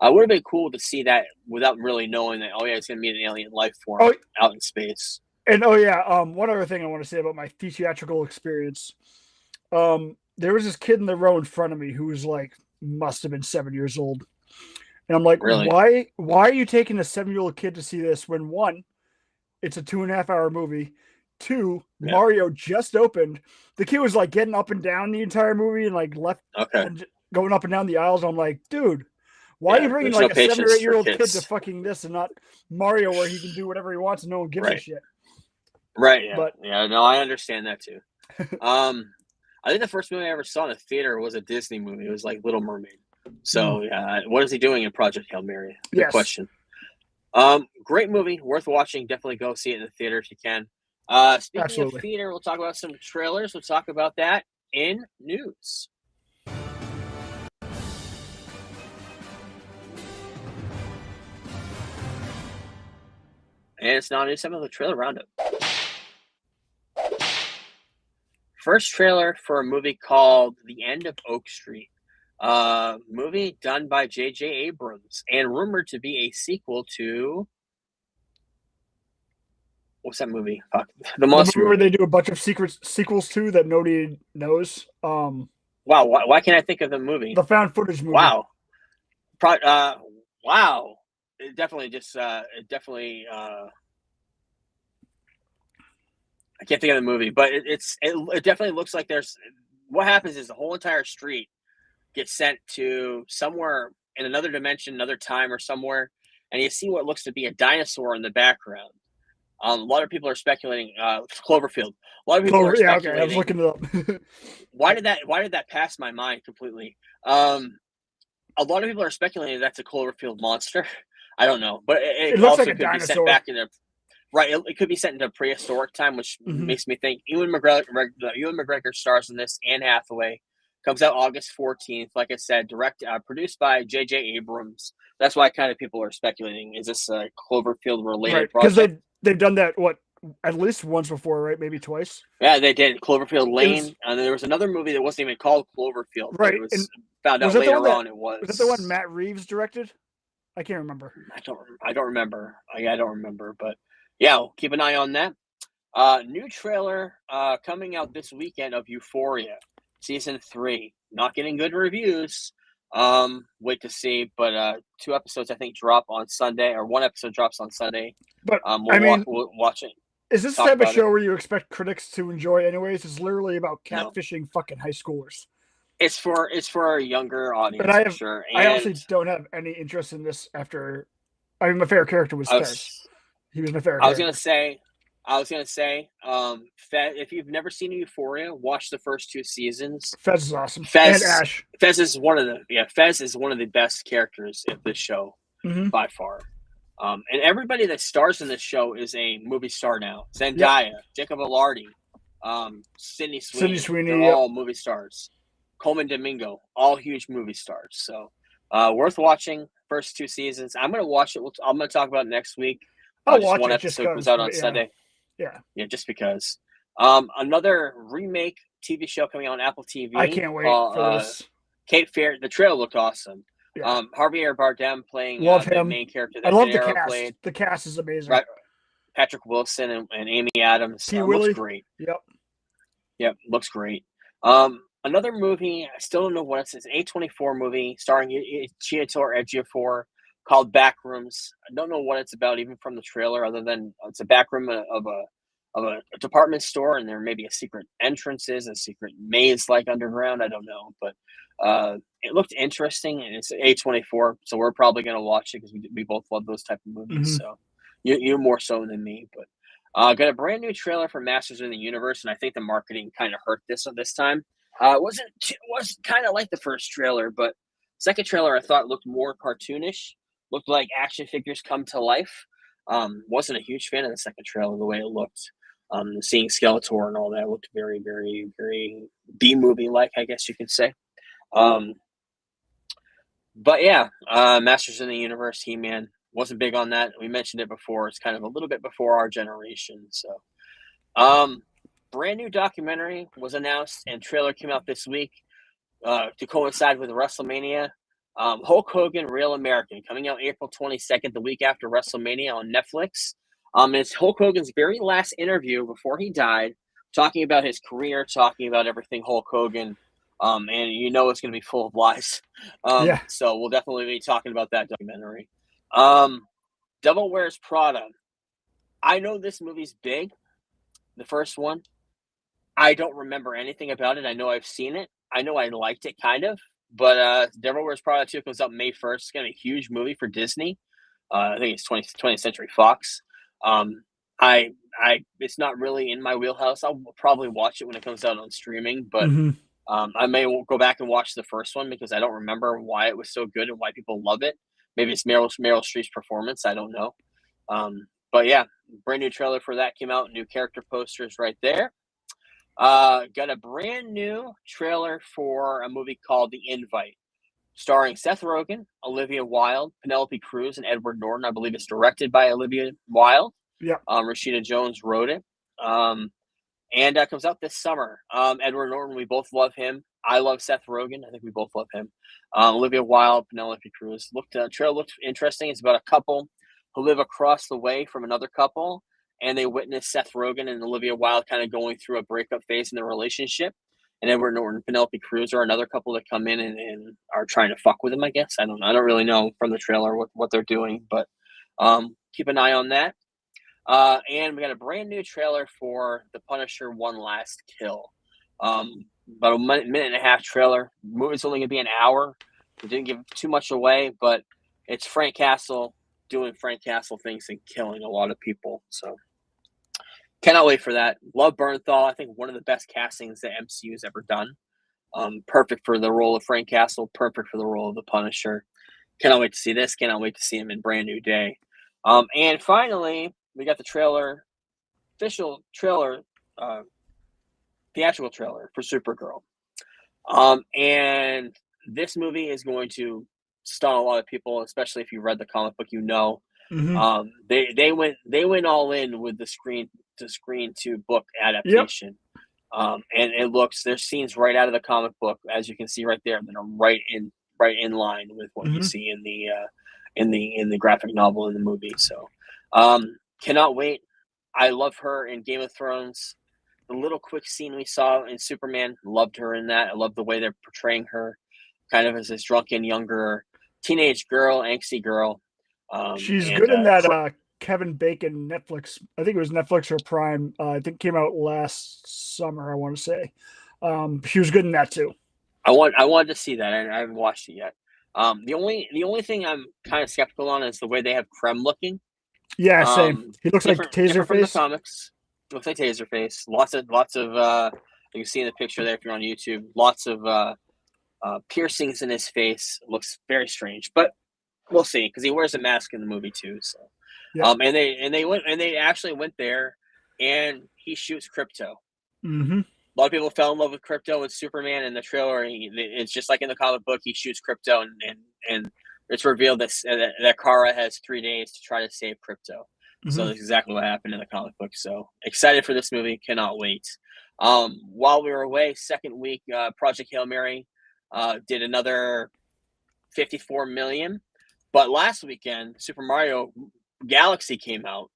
it would have been cool to see that without really knowing that. Oh yeah, it's gonna be an alien life form out in space. And one other thing I want to say about my theatrical experience. There was this kid in the row in front of me who was like, must have been 7 years old. And I'm like, really? Why are you taking a 7-year-old kid to see this when 1, it's a 2.5-hour movie. 2, Mario just opened. The kid was like getting up and down the entire movie and like and going up and down the aisles. I'm like, dude, why are you bringing like a 7 or 8-year-old kid to fucking this and not Mario where he can do whatever he wants and no one gives a shit? Right. Yeah. No, I understand that too. I think the first movie I ever saw in the theater was a Disney movie. It was like Little Mermaid. So what is he doing in Project Hail Mary? Good question. Great movie, worth watching. Definitely go see it in the theater if you can. Speaking of theater, we'll talk about some trailers. We'll talk about that in news. And it's now news, some of the trailer roundup. first trailer for a movie called The End of Oak Street. Movie done by J.J. Abrams and rumored to be a sequel to what's that movie? Fuck. The The monster movie where movie. they do a bunch of secret sequels to that nobody knows. Wow, why can't I think of the movie? The found footage movie. Wow. Wow. It definitely I can't think of the movie, but it definitely looks like there's what happens is the whole entire street gets sent to somewhere in another dimension, another time or somewhere, and you see what looks to be a dinosaur in the background. A lot of people are speculating Cloverfield. A lot of people are Yeah, speculating. okay. I was looking it up. Why did that pass my mind completely? A lot of people are speculating that's a Cloverfield monster. I don't know, but it looks also like a could be sent dinosaur. back in a right. It could be sent into prehistoric time, which Mhm. makes me think Ewan McGregor stars in this. Anne Hathaway comes out August 14th. Like I said, produced by J.J. Abrams. That's why kind of people are speculating: is this a Cloverfield related Right, because project? they've done that at least once before, right? Maybe twice. Yeah, they did Cloverfield Lane, was- and there was another movie that wasn't even called Cloverfield. But Right, it was and found was out that the one later that- on it was. Was that the one Matt Reeves directed? I can't remember. I don't remember. I don't remember, but yeah, we'll keep an eye on that. New trailer coming out this weekend of Euphoria season 3. Not getting good reviews. Wait to see, but 2 episodes I think drop on Sunday, or 1 episode drops on Sunday. But We'll watch it. is this the talk type of about show where you expect critics to enjoy anyways? It's literally about No. catfishing fucking high schoolers. It's for a younger audience, But for sure. And I honestly don't have any interest in this after. I mean, my favorite character was Fez. He was my favorite. I was gonna say, Fez, if you've never seen Euphoria, watch the first 2 seasons. Fez is awesome. Fez, and Ash. Fez is one of the best characters of this show Mhm. by far. And everybody that stars in this show is a movie star now. Zendaya, Jacob Elordi, Sydney Sweeney. They're all movie stars. Coleman Domingo, all huge movie stars. So worth watching. First 2 seasons. I'm gonna watch it. I'm gonna talk about it next week. I'll Just watch one it episode just comes out on 'cause, Sunday. Yeah. Yeah, just because. Another remake TV show coming on Apple TV. I can't wait for this. Cape Fear. The trailer looked awesome. Yeah. Javier Bardem playing Love the him. main character I that love De the Niro cast. played. The cast is amazing. Right. Patrick Wilson and Amy Adams. P. Willie. Looks great. Yep. Looks great. Another movie, I still don't know what it is. An A24 movie starring Chiwetel Ejiofor called Backrooms. I don't know what it's about, even from the trailer, other than it's a backroom of a department store, and there may be a secret entrances, a secret maze like underground. I don't know, but it looked interesting, and it's A24, so we're probably going to watch it because we both love those type of movies. Mhm. So you more so than me, but got a brand new trailer for Masters of the Universe, and I think the marketing kind of hurt this time. It was kind of like the first trailer, but second trailer I thought looked more cartoonish, looked like action figures come to life. Wasn't a huge fan of the second trailer, the way it looked. Seeing Skeletor and all that looked very, very, very B-movie like, I guess you could say. But yeah, Masters of the Universe, He-Man, wasn't big on that. We mentioned it before. It's kind of a little bit before our generation. So, brand new documentary was announced and trailer came out this week to coincide with WrestleMania. Hulk Hogan, Real American, coming out April 22nd, the week after WrestleMania on Netflix. It's Hulk Hogan's very last interview before he died, talking about his career, talking about everything Hulk Hogan. And it's going to be full of lies. Yeah. So we'll definitely be talking about that documentary. Devil Wears Prada. I know this movie's big, the first one. I don't remember anything about it. I know I've seen it. I know I liked it kind of. But Devil Wears Prada 2 comes out May 1st. It's going to be a huge movie for Disney. I think it's 20th Century Fox. It's not really in my wheelhouse. I'll probably watch it when it comes out on streaming, but Mhm. I may go back and watch the first one because I don't remember why it was so good and why people love it. Maybe it's Meryl Streep's performance. I don't know. But yeah, brand new trailer for that came out. New character posters right there. Got a brand new trailer for a movie called The Invite, starring Seth Rogen, Olivia Wilde, Penelope Cruz, and Edward Norton. I believe it's directed by Olivia Wilde. Yep. Rashida Jones wrote it. and comes out this summer. Edward Norton, we both love him. I love Seth Rogen. I think we both love him. Olivia Wilde, Penelope Cruz. Trailer looked interesting. It's about a couple who live across the way from another couple, and they witness Seth Rogen and Olivia Wilde kind of going through a breakup phase in their relationship. And Edward Norton, Penelope Cruz are another couple that come in and are trying to fuck with him, I guess. I don't know. I don't really know from the trailer what they're doing, but keep an eye on that. And we got a brand new trailer for The Punisher: One Last Kill. About a minute and a half trailer. The movie's only going to be an hour. We didn't give too much away, but it's Frank Castle doing Frank Castle things and killing a lot of people. So cannot wait for that. Love Bernthal. I think one of the best castings that MCU's ever done. Perfect for the role of Frank Castle. Perfect for the role of the Punisher. Cannot wait to see this. Cannot wait to see him in Brand New Day. And finally, we got the trailer, official trailer, theatrical trailer for Supergirl. And this movie is going to stun a lot of people, especially if you read the comic book, you know. Mhm. They went all in with the screen to book adaptation. And it looks, there's scenes right out of the comic book, as you can see right there, that are right in line with what you see in the graphic novel in the movie. So cannot wait. I love her in Game of Thrones. The little quick scene we saw in Superman, loved her in that. I love the way they're portraying her kind of as this drunken, younger teenage girl, angsty girl. She's good in that Kevin Bacon Netflix. I think it was Netflix or Prime. I think it came out last summer, I want to say. She was good in that too. I wanted to see that, and I haven't watched it yet. The only thing I'm kind of skeptical on is the way they have Krem looking. Yeah, same. He looks like Taserface from the comics. Looks like Taserface. Lots of you can see in the picture there if you're on YouTube. Lots of piercings in his face. Looks very strange, but we'll see because he wears a mask in the movie too. So, yeah. And they actually went there, and he shoots Crypto. Mm-hmm. A lot of people fell in love with Crypto and Superman in the trailer. It's just like in the comic book, he shoots Crypto, and it's revealed that Kara has 3 days to try to save Crypto. So that's exactly what happened in the comic book. So excited for this movie. Cannot wait. While we were away, second week, Project Hail Mary did another 54 million. But last weekend, Super Mario Galaxy came out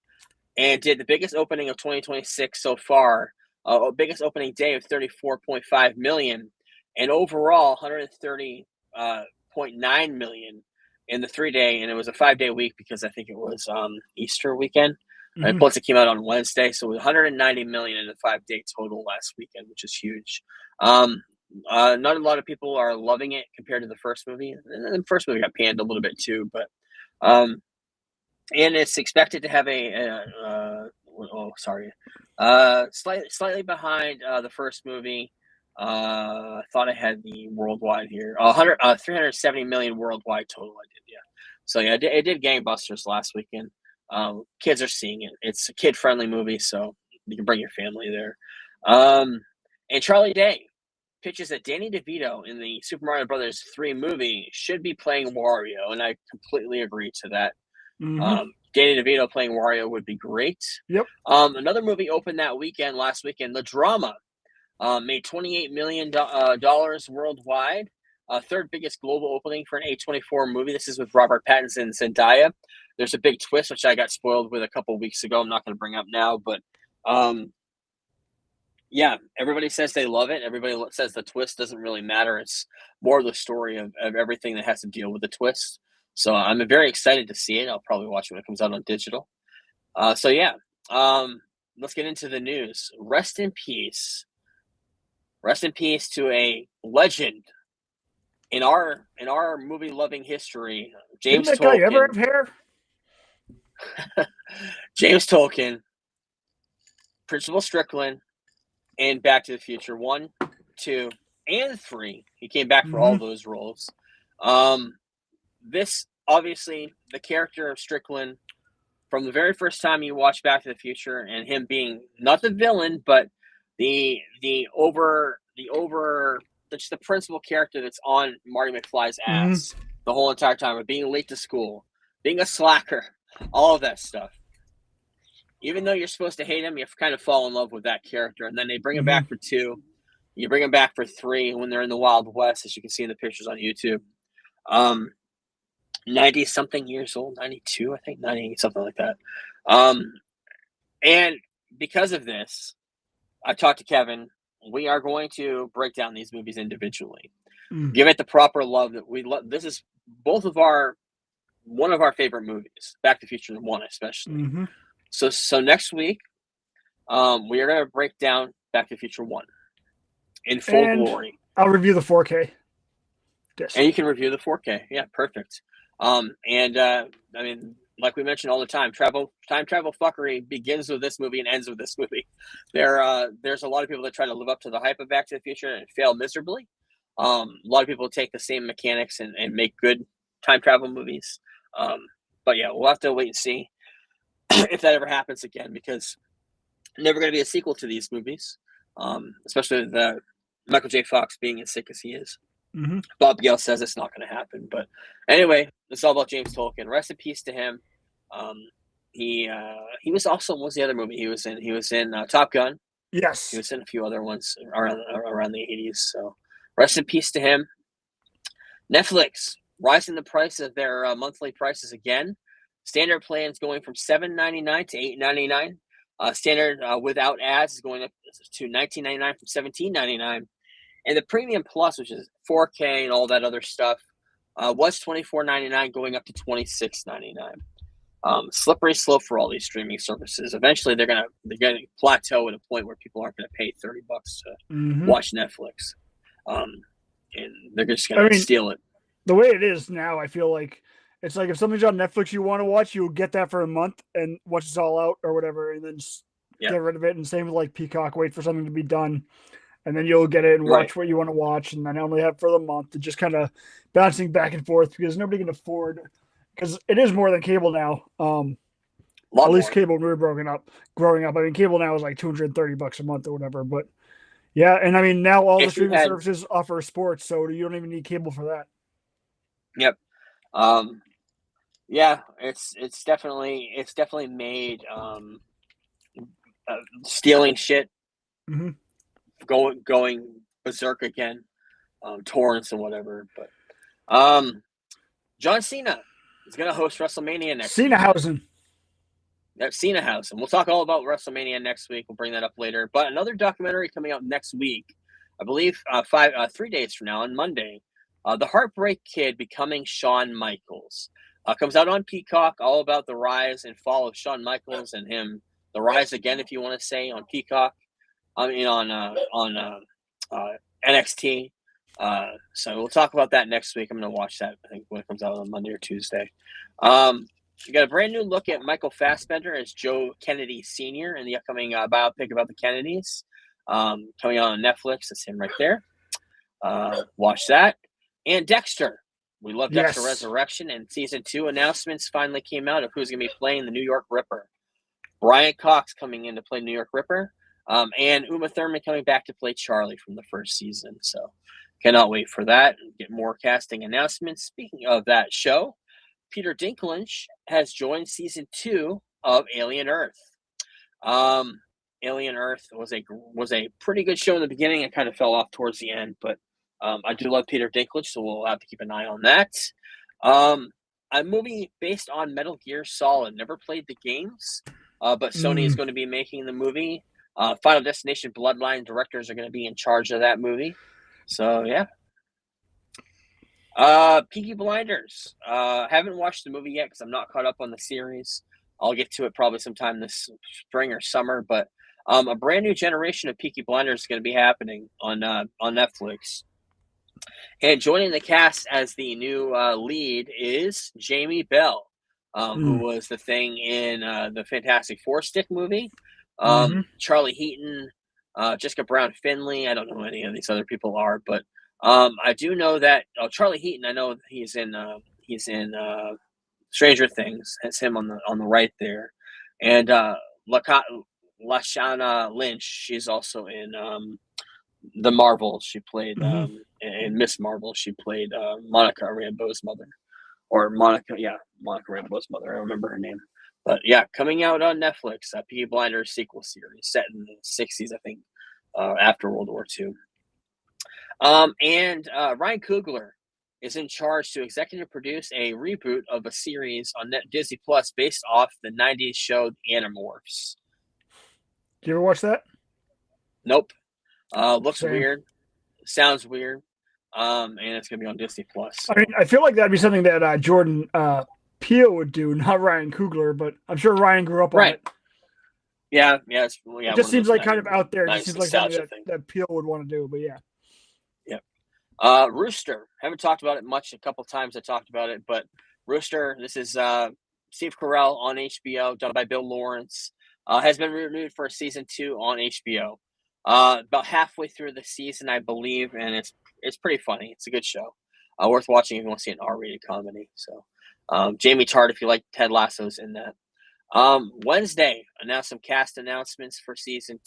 and did the biggest opening of 2026 so far. Biggest opening day of 34.5 million. And overall, 130.9 million. In the 3-day, and it was a 5-day week because I think it was Easter weekend. And plus, it came out on Wednesday, so it was 190 million in a 5-day total last weekend, which is huge. Not a lot of people are loving it compared to the first movie, and the first movie got panned a little bit too. But and it's expected to have slightly behind the first movie. I thought I had the worldwide here. 370 million worldwide total. I did, yeah. So yeah, it did gangbusters last weekend. Kids are seeing it. It's a kid-friendly movie, so you can bring your family there. And Charlie Day pitches that Danny DeVito in the Super Mario Brothers 3 movie should be playing Wario, and I completely agree to that. Danny DeVito playing Wario would be great. Yep. Another movie opened last weekend, The Drama. Made $28 million worldwide. Third biggest global opening for an A24 movie. This is with Robert Pattinson and Zendaya. There's a big twist, which I got spoiled with a couple weeks ago. I'm not going to bring up now, but yeah, everybody says they love it. Everybody says the twist doesn't really matter. It's more the story of everything that has to deal with the twist. So I'm very excited to see it. I'll probably watch it when it comes out on digital. So yeah, let's get into the news. Rest in peace to a legend in our movie loving history, James Didn't that Tolkien. guy ever have hair? James Tolkien, Principal Strickland, and Back to the Future 1, 2, and 3. He came back for all those roles. This obviously the character of Strickland from the very first time you watch Back to the Future, and him being not the villain, but the principal character that's on Marty McFly's ass the whole entire time, of being late to school, being a slacker, all of that stuff. even though you're supposed to hate him, you kind of fall in love with that character. And then they bring him Mhm. back for 2. You bring him back for 3 when they're in the Wild West, as you can see in the pictures on YouTube. 90 something years old, 92, I think, 90, something like that. And because of this, I talked to Kevin. We are going to break down these movies individually, Mm. give it the proper love that we love. This is one of our favorite movies, Back to the Future 1 especially. Mhm. So next week, we are going to break down Back to the Future 1 in full And glory. I'll review the 4K disc. And you can review the 4K. Yeah, perfect. I mean, like we mentioned all the time, time travel fuckery begins with this movie and ends with this movie. There's a lot of people that try to live up to the hype of Back to the Future and fail miserably. A lot of people take the same mechanics and make good time travel movies. But yeah, we'll have to wait and see if that ever happens again, because never going to be a sequel to these movies, especially with Michael J. Fox being as sick as he is. Mm-hmm. Bob Gale says it's not going to happen. But anyway, it's all about James Tolkien. Rest in peace to him. He was also, what was the other movie he was in? He was in Top Gun. Yes. He was in a few other ones around the 80s. So rest in peace to him. Netflix rising the price of their monthly prices again. Standard plans going from $7.99 to $8.99. Standard without ads is going up to $19.99 from $17.99. And the Premium Plus, which is 4K and all that other stuff, was $24.99, going up to $26.99. Slippery slope for all these streaming services. Eventually, they're gonna plateau at a point where people aren't gonna pay $30 to watch Netflix, and they're just gonna steal it. The way it is now, I feel like it's like if something's on Netflix you want to watch, you'll get that for a month and watch it all out or whatever, and then just get rid of it. And same with like Peacock, wait for something to be done, and then you'll get it and watch what you want to watch, and then only have for the month. It's just kind of bouncing back and forth because nobody can afford, because it is more than cable now. At least cable when we were growing up. I mean, cable now is like $230 a month or whatever. But yeah, and I mean now all the streaming services offer sports, so you don't even need cable for that. Yep. Yeah, it's definitely made stealing shit, going berserk again, torrents and whatever. But John Cena is going to host WrestleMania next week. Cena House, and we'll talk all about WrestleMania next week. We'll bring that up later. But another documentary coming out next week, I believe 3 days from now on Monday. The Heartbreak Kid Becoming Shawn Michaels comes out on Peacock, all about the rise and fall of Shawn Michaels and him, the rise again, if you want to say, on Peacock. I mean, on NXT. So we'll talk about that next week. I'm going to watch that, I think, when it comes out on Monday or Tuesday. We got a brand new look at Michael Fassbender as Joe Kennedy Sr. in the upcoming biopic about the Kennedys, coming out on Netflix. That's him right there. Watch that. And Dexter. We love Dexter Resurrection, and season 2 announcements finally came out of who's going to be playing the New York Ripper. Brian Cox coming in to play New York Ripper, and Uma Thurman coming back to play Charlie from the first season. So cannot wait for that and get more casting announcements. Speaking of that show, Peter Dinklage has joined season 2 of Alien Earth. Alien Earth was a pretty good show in the beginning. It kind of fell off towards the end, but I do love Peter Dinklage, so we'll have to keep an eye on that. A movie based on Metal Gear Solid. Never played the games, but Sony is going to be making the movie. Final Destination Bloodline directors are going to be in charge of that movie. So, yeah. Peaky Blinders. Haven't watched the movie yet because I'm not caught up on the series. I'll get to it probably sometime this spring or summer, but a brand new generation of Peaky Blinders is going to be happening on Netflix. And joining the cast as the new lead is Jamie Bell, who was the Thing in the Fantastic Four stick movie. Charlie Heaton, Jessica Brown Finley. I don't know who any of these other people are, but I do know that Charlie Heaton. I know he's in Stranger Things. That's him on the right there, and Lashana Lynch. She's also in the Marvel. She played in Miss Marvel. She played Monica Rambeau's mother, or Monica Rambeau's mother. I don't remember her name. But yeah, coming out on Netflix, Peaky Blinders sequel series set in the 60s, I think, after World War II. And Ryan Coogler is in charge to executive produce a reboot of a series on Disney Plus based off the 90s show Animorphs. Do you ever watch that? Nope. Looks Same. weird. Sounds weird. And it's going to be on Disney Plus. I mean, I feel like that'd be something that Jordan Peele would do, not Ryan Coogler, but I'm sure Ryan grew up on it. Yeah. It just seems like kind of out there. It just seems like something thing that Peele would want to do, but yeah. Rooster. Haven't talked about it much. A couple times I talked about it, but Rooster, this is Steve Carell on HBO, done by Bill Lawrence. Has been renewed for season 2 on HBO. About halfway through the season, I believe, and it's pretty funny. It's a good show. Worth watching if you want to see an R-rated comedy. So, Jamie Tart, if you like Ted Lasso's in that. Wednesday, announced some cast announcements for season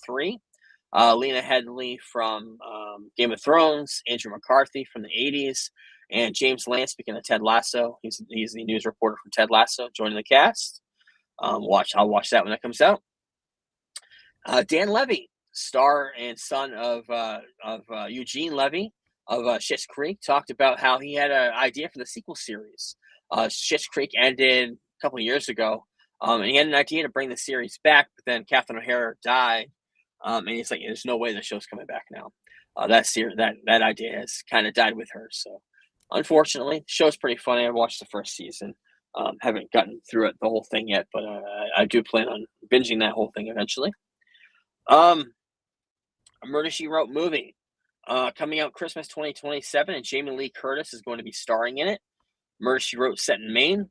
3. Lena Headey from Game of Thrones, Andrew McCarthy from the 80s, and James Lance, speaking of Ted Lasso. He's the news reporter from Ted Lasso, joining the cast. I'll watch that when that comes out. Dan Levy, star and son of Eugene Levy of Schitt's Creek, talked about how he had an idea for the sequel series. Schitt's Creek ended a couple of years ago, and he had an idea to bring the series back, but then Catherine O'Hara died, and he's like, "There's no way the show's coming back now." That idea has kind of died with her. So, unfortunately, the show's pretty funny. I watched the first season. Haven't gotten through it the whole thing yet, but I do plan on binging that whole thing eventually. A Murder, She Wrote movie coming out Christmas 2027, and Jamie Lee Curtis is going to be starring in it. Murder, She Wrote set in Maine.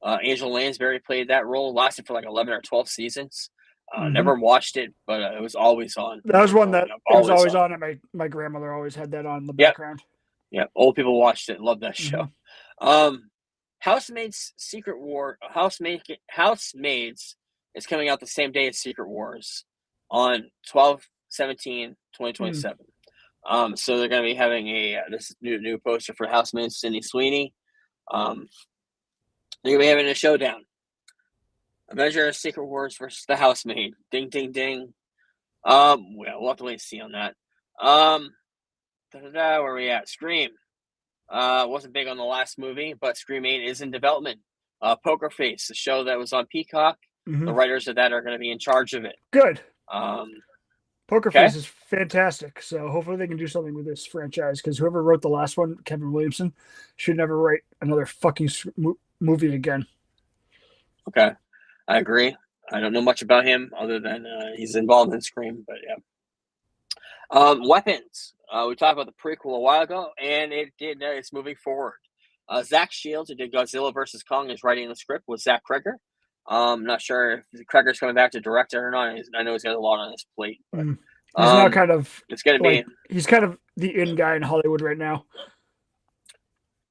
Angela Lansbury played that role. Lasted for like 11 or 12 seasons. Never watched it, but it was always on. That was one that was always on. And my grandmother always had that on in the background. Yeah, old people watched it and loved that show. Housemaid's Secret War. Housemaids is coming out the same day as Secret Wars on 12/17/2027. So they're going to be having this new poster for Housemaid Sydney Sweeney. They're going to be having a showdown. Avengers Secret Wars versus the Housemaid. Ding, ding, ding. We'll have to wait and see on that. Where are we at? Scream. Wasn't big on the last movie, but Scream 8 is in development. Poker Face, the show that was on Peacock. The writers of that are going to be in charge of it. Good. Poker Face is fantastic. So hopefully they can do something with this franchise, because whoever wrote the last one, Kevin Williamson, should never write another fucking movie again. Okay. I agree. I don't know much about him other than he's involved in Scream, but yeah. Weapons. We talked about the prequel a while ago, and it's moving forward. Zach Shields, who did Godzilla vs. Kong, is writing the script with Zach Kreger. I'm not sure if Kreger's coming back to direct it or not. I know he's got a lot on his plate. But, he's now kind of. It's going to be. He's kind of the in guy in Hollywood right now.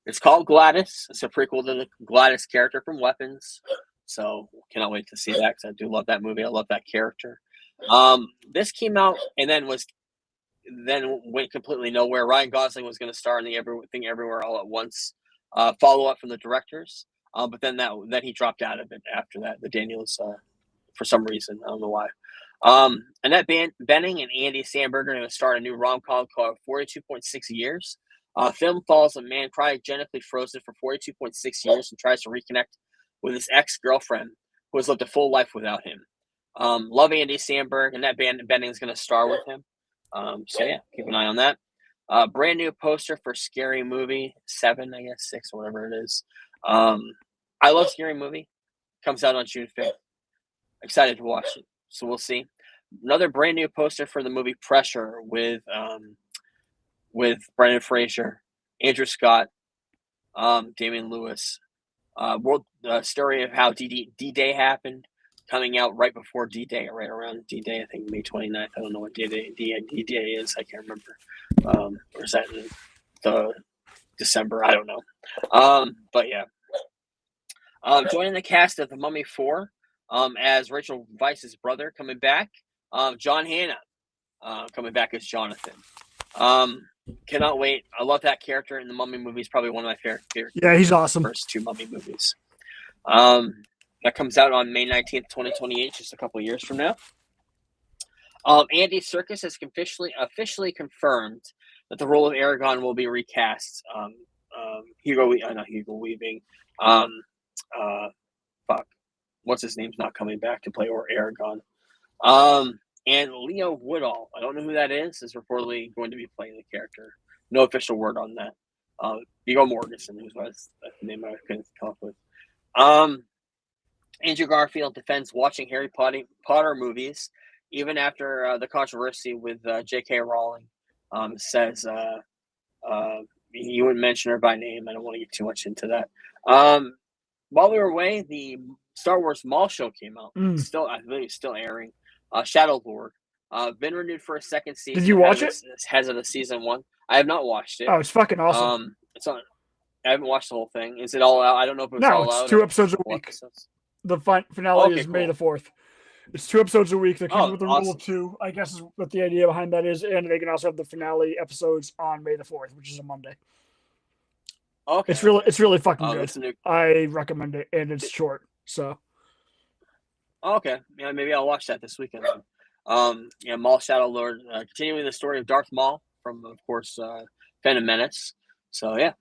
It's called Gladys. It's a prequel to the Gladys character from Weapons. So cannot wait to see that, because I do love that movie. I love that character. This came out and then went completely nowhere. Ryan Gosling was going to star in the Everything Everywhere All at Once follow up from the directors, but then he dropped out of it after that. The Daniels, for some reason, I don't know why. Annette Bening and Andy Samberg are going to start a new rom-com called 42.6 Years. Film follows a man cryogenically frozen for 42.6 years and tries to reconnect with his ex-girlfriend who has lived a full life without him. Love Andy Samberg, and that Bening is going to star with him. So yeah, keep an eye on that. Brand new poster for Scary Movie 7, I guess 6, whatever it is. I love Scary Movie. Comes out on June 5th. Excited to watch it. So we'll see. Another brand new poster for the movie Pressure with Brendan Fraser, Andrew Scott, Damian Lewis. World story of how D-Day happened, coming out right before D-Day, right around D-Day, I think May 29th. I don't know what D-Day is. I can't remember. Or is that in the December? I don't know. But yeah. Joining the cast of The Mummy 4 as Rachel Weisz's brother coming back. John Hannah coming back as Jonathan. Cannot wait. I love that character in the Mummy movies. Probably one of my favorite. Yeah, he's awesome. First 2 Mummy movies. That comes out on May 19th, 2028, just a couple of years from now. Andy Serkis has officially confirmed that the role of Aragorn will be recast. Hugo Weaving. What's his name's not coming back to play Aragorn. And Leo Woodall, I don't know who that is reportedly going to be playing the character. No official word on that. Viggo Mortensen, that's the name I couldn't come up with. Andrew Garfield defends watching Harry Potter movies even after the controversy with J.K. Rowling. Says he wouldn't mention her by name. I don't want to get too much into that. While we were away, the Star Wars Mall show came out. I believe it's still airing. Shadow Lord. Been renewed for a second season. Did you watch it? Has of the season 1. I have not watched it. Oh, it's fucking awesome. It's on. I haven't watched the whole thing. Is it all out? I don't know if it's all out. No, it's 2 episodes a week. Episodes? The finale is May the 4th. It's 2 episodes a week. They came with the rule of 2, I guess is what the idea behind that is. And they can also have the finale episodes on May the 4th, which is a Monday. Okay. It's really fucking good. I recommend it, and it's short. So. Okay. Yeah, maybe I'll watch that this weekend. Maul Shadow Lord, continuing the story of Darth Maul from, of course, Phantom Menace. So yeah.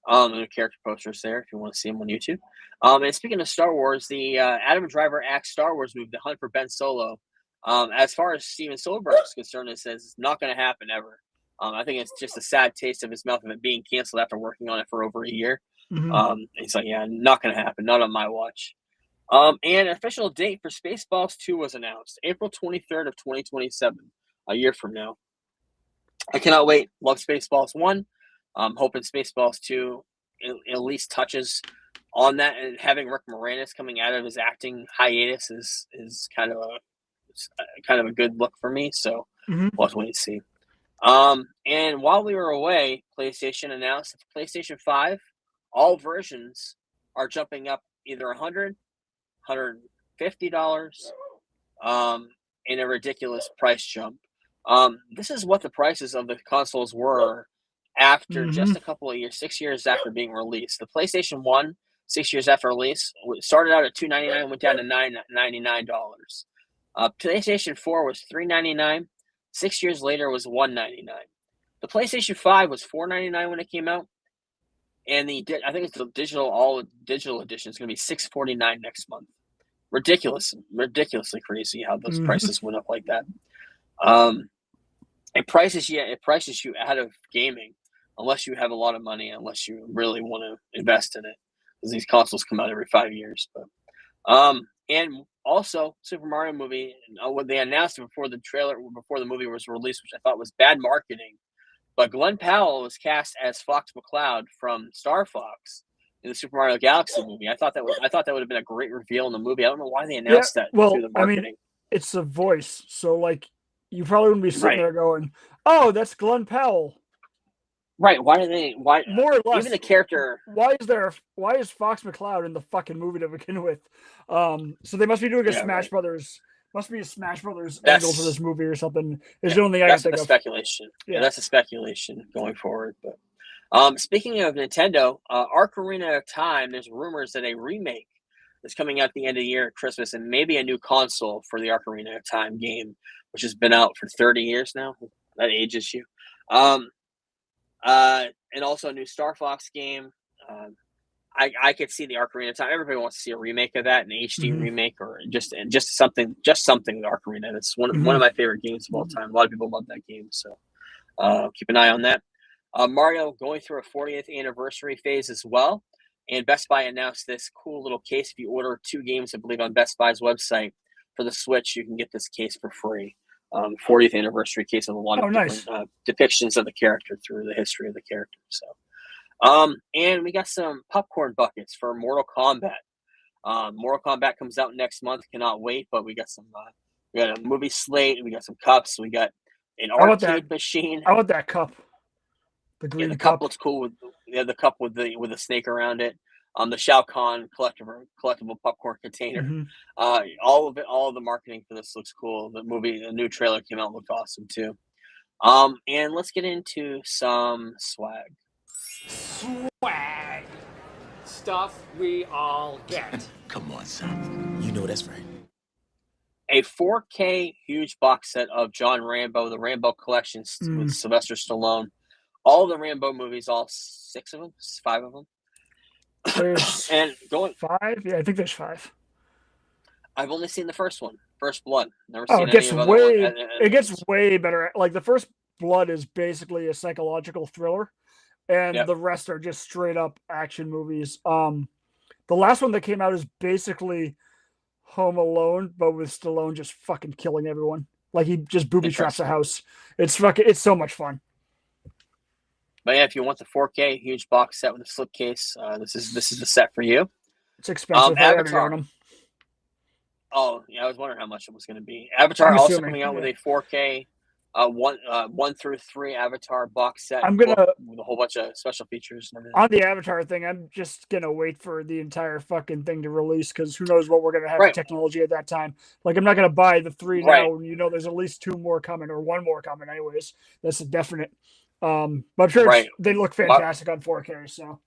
The character posters there if you want to see them on YouTube. And speaking of Star Wars, the Adam Driver acts Star Wars movie, The Hunt for Ben Solo. As far as Steven Spielberg is concerned, it says it's not going to happen ever. I think it's just a sad taste of his mouth of it being canceled after working on it for over a year. He's like, yeah, not going to happen. Not on my watch. And an official date for Spaceballs 2 was announced, April 23rd of 2027, a year from now. I cannot wait. Love Spaceballs 1. I'm hoping Spaceballs 2 at least touches on that, and having Rick Moranis coming out of his acting hiatus is kind of a good look for me. So we'll have to wait and see. And while we were away, PlayStation announced that the PlayStation 5, all versions are jumping up either $100, $150, in a ridiculous price jump. This is what the prices of the consoles were after just a couple of years, 6 years after being released. The PlayStation 1, 6 years after release, started out at $299, went down to $999. PlayStation 4 was $399. 6 years later was $199. The PlayStation 5 was $499 when it came out, and I think it's the all digital edition is going to be $649 next month. Ridiculously crazy how those prices went up like that. It prices you out of gaming unless you have a lot of money, unless you really want to invest in it, because these consoles come out every 5 years. But and also Super Mario movie, what they announced before the movie was released, which I thought was bad marketing, but Glenn Powell was cast as Fox McCloud from Star Fox in the Super Mario Galaxy movie. I thought that would have been a great reveal in the movie. I don't know why they announced that through the marketing. I mean, it's a voice, so like you probably wouldn't be sitting there going, "Oh, that's Glenn Powell." Right? Why more or less even the character? Why is Fox McCloud in the fucking movie to begin with? So they must be doing a Smash Brothers. Must be a Smash Brothers angle to this movie or something. Is the only thing I can think of. That's speculation. Yeah, that's a speculation going forward. But speaking of Nintendo, Ocarina of Time, there's rumors that a remake is coming out at the end of the year at Christmas, and maybe a new console for the Ocarina of Time game, which has been out for 30 years now. That ages you. And also a new Star Fox game. I could see the Ocarina of Time. Everybody wants to see a remake of that, an HD remake, or just something with Ocarina. That's one of my favorite games of all time. A lot of people love that game, so keep an eye on that. Mario going through a 40th anniversary phase as well, and Best Buy announced this cool little case. If you order 2 games, I believe, on Best Buy's website for the Switch, you can get this case for free. 40th anniversary case of a lot of different depictions of the character through the history of the character. So. And we got some popcorn buckets for Mortal Kombat. Mortal Kombat comes out next month. Cannot wait. But we got we got a movie slate. We got some cups. We got an arcade machine. I want that cup. The green the cup looks cool with the cup with the snake around it. The Shao Kahn collectible popcorn container. All of the marketing for this looks cool. The new trailer came out, looked awesome too. And let's get into some swag. stuff we all get. Come on, son. You know that's right. A 4K huge box set of John Rambo, the Rambo collection with Sylvester Stallone. All the Rambo movies, all 6 of them, 5 of them. There's and going 5. Yeah, I think there's 5. I've only seen the first one, First Blood. Never Oh, seen it gets any of the other way ones. it gets way better. Like the First Blood is basically a psychological thriller, and Yep. the rest are just straight up action movies. The last one that came out is basically Home Alone, but with Stallone just fucking killing everyone. Like he just booby traps a house. It's so much fun. But yeah, if you want the 4K huge box set with a slipcase, this is the set for you. It's expensive. I already Avatar. own them. Oh yeah, I was wondering how much it was going to be. Avatar I'm also assuming, coming out with yeah. a 4K 1 through 3 Avatar box set. I'm gonna- with a whole bunch of special features and everything. On the Avatar thing, I'm just gonna wait for the entire fucking thing to release because who knows what we're gonna have for Right. technology at that time. Like I'm not gonna buy the 3 Right. now. You know, there's at least 2 more coming or 1 more coming. Anyways, that's a definite. But I'm sure Right. they look fantastic on 4K. So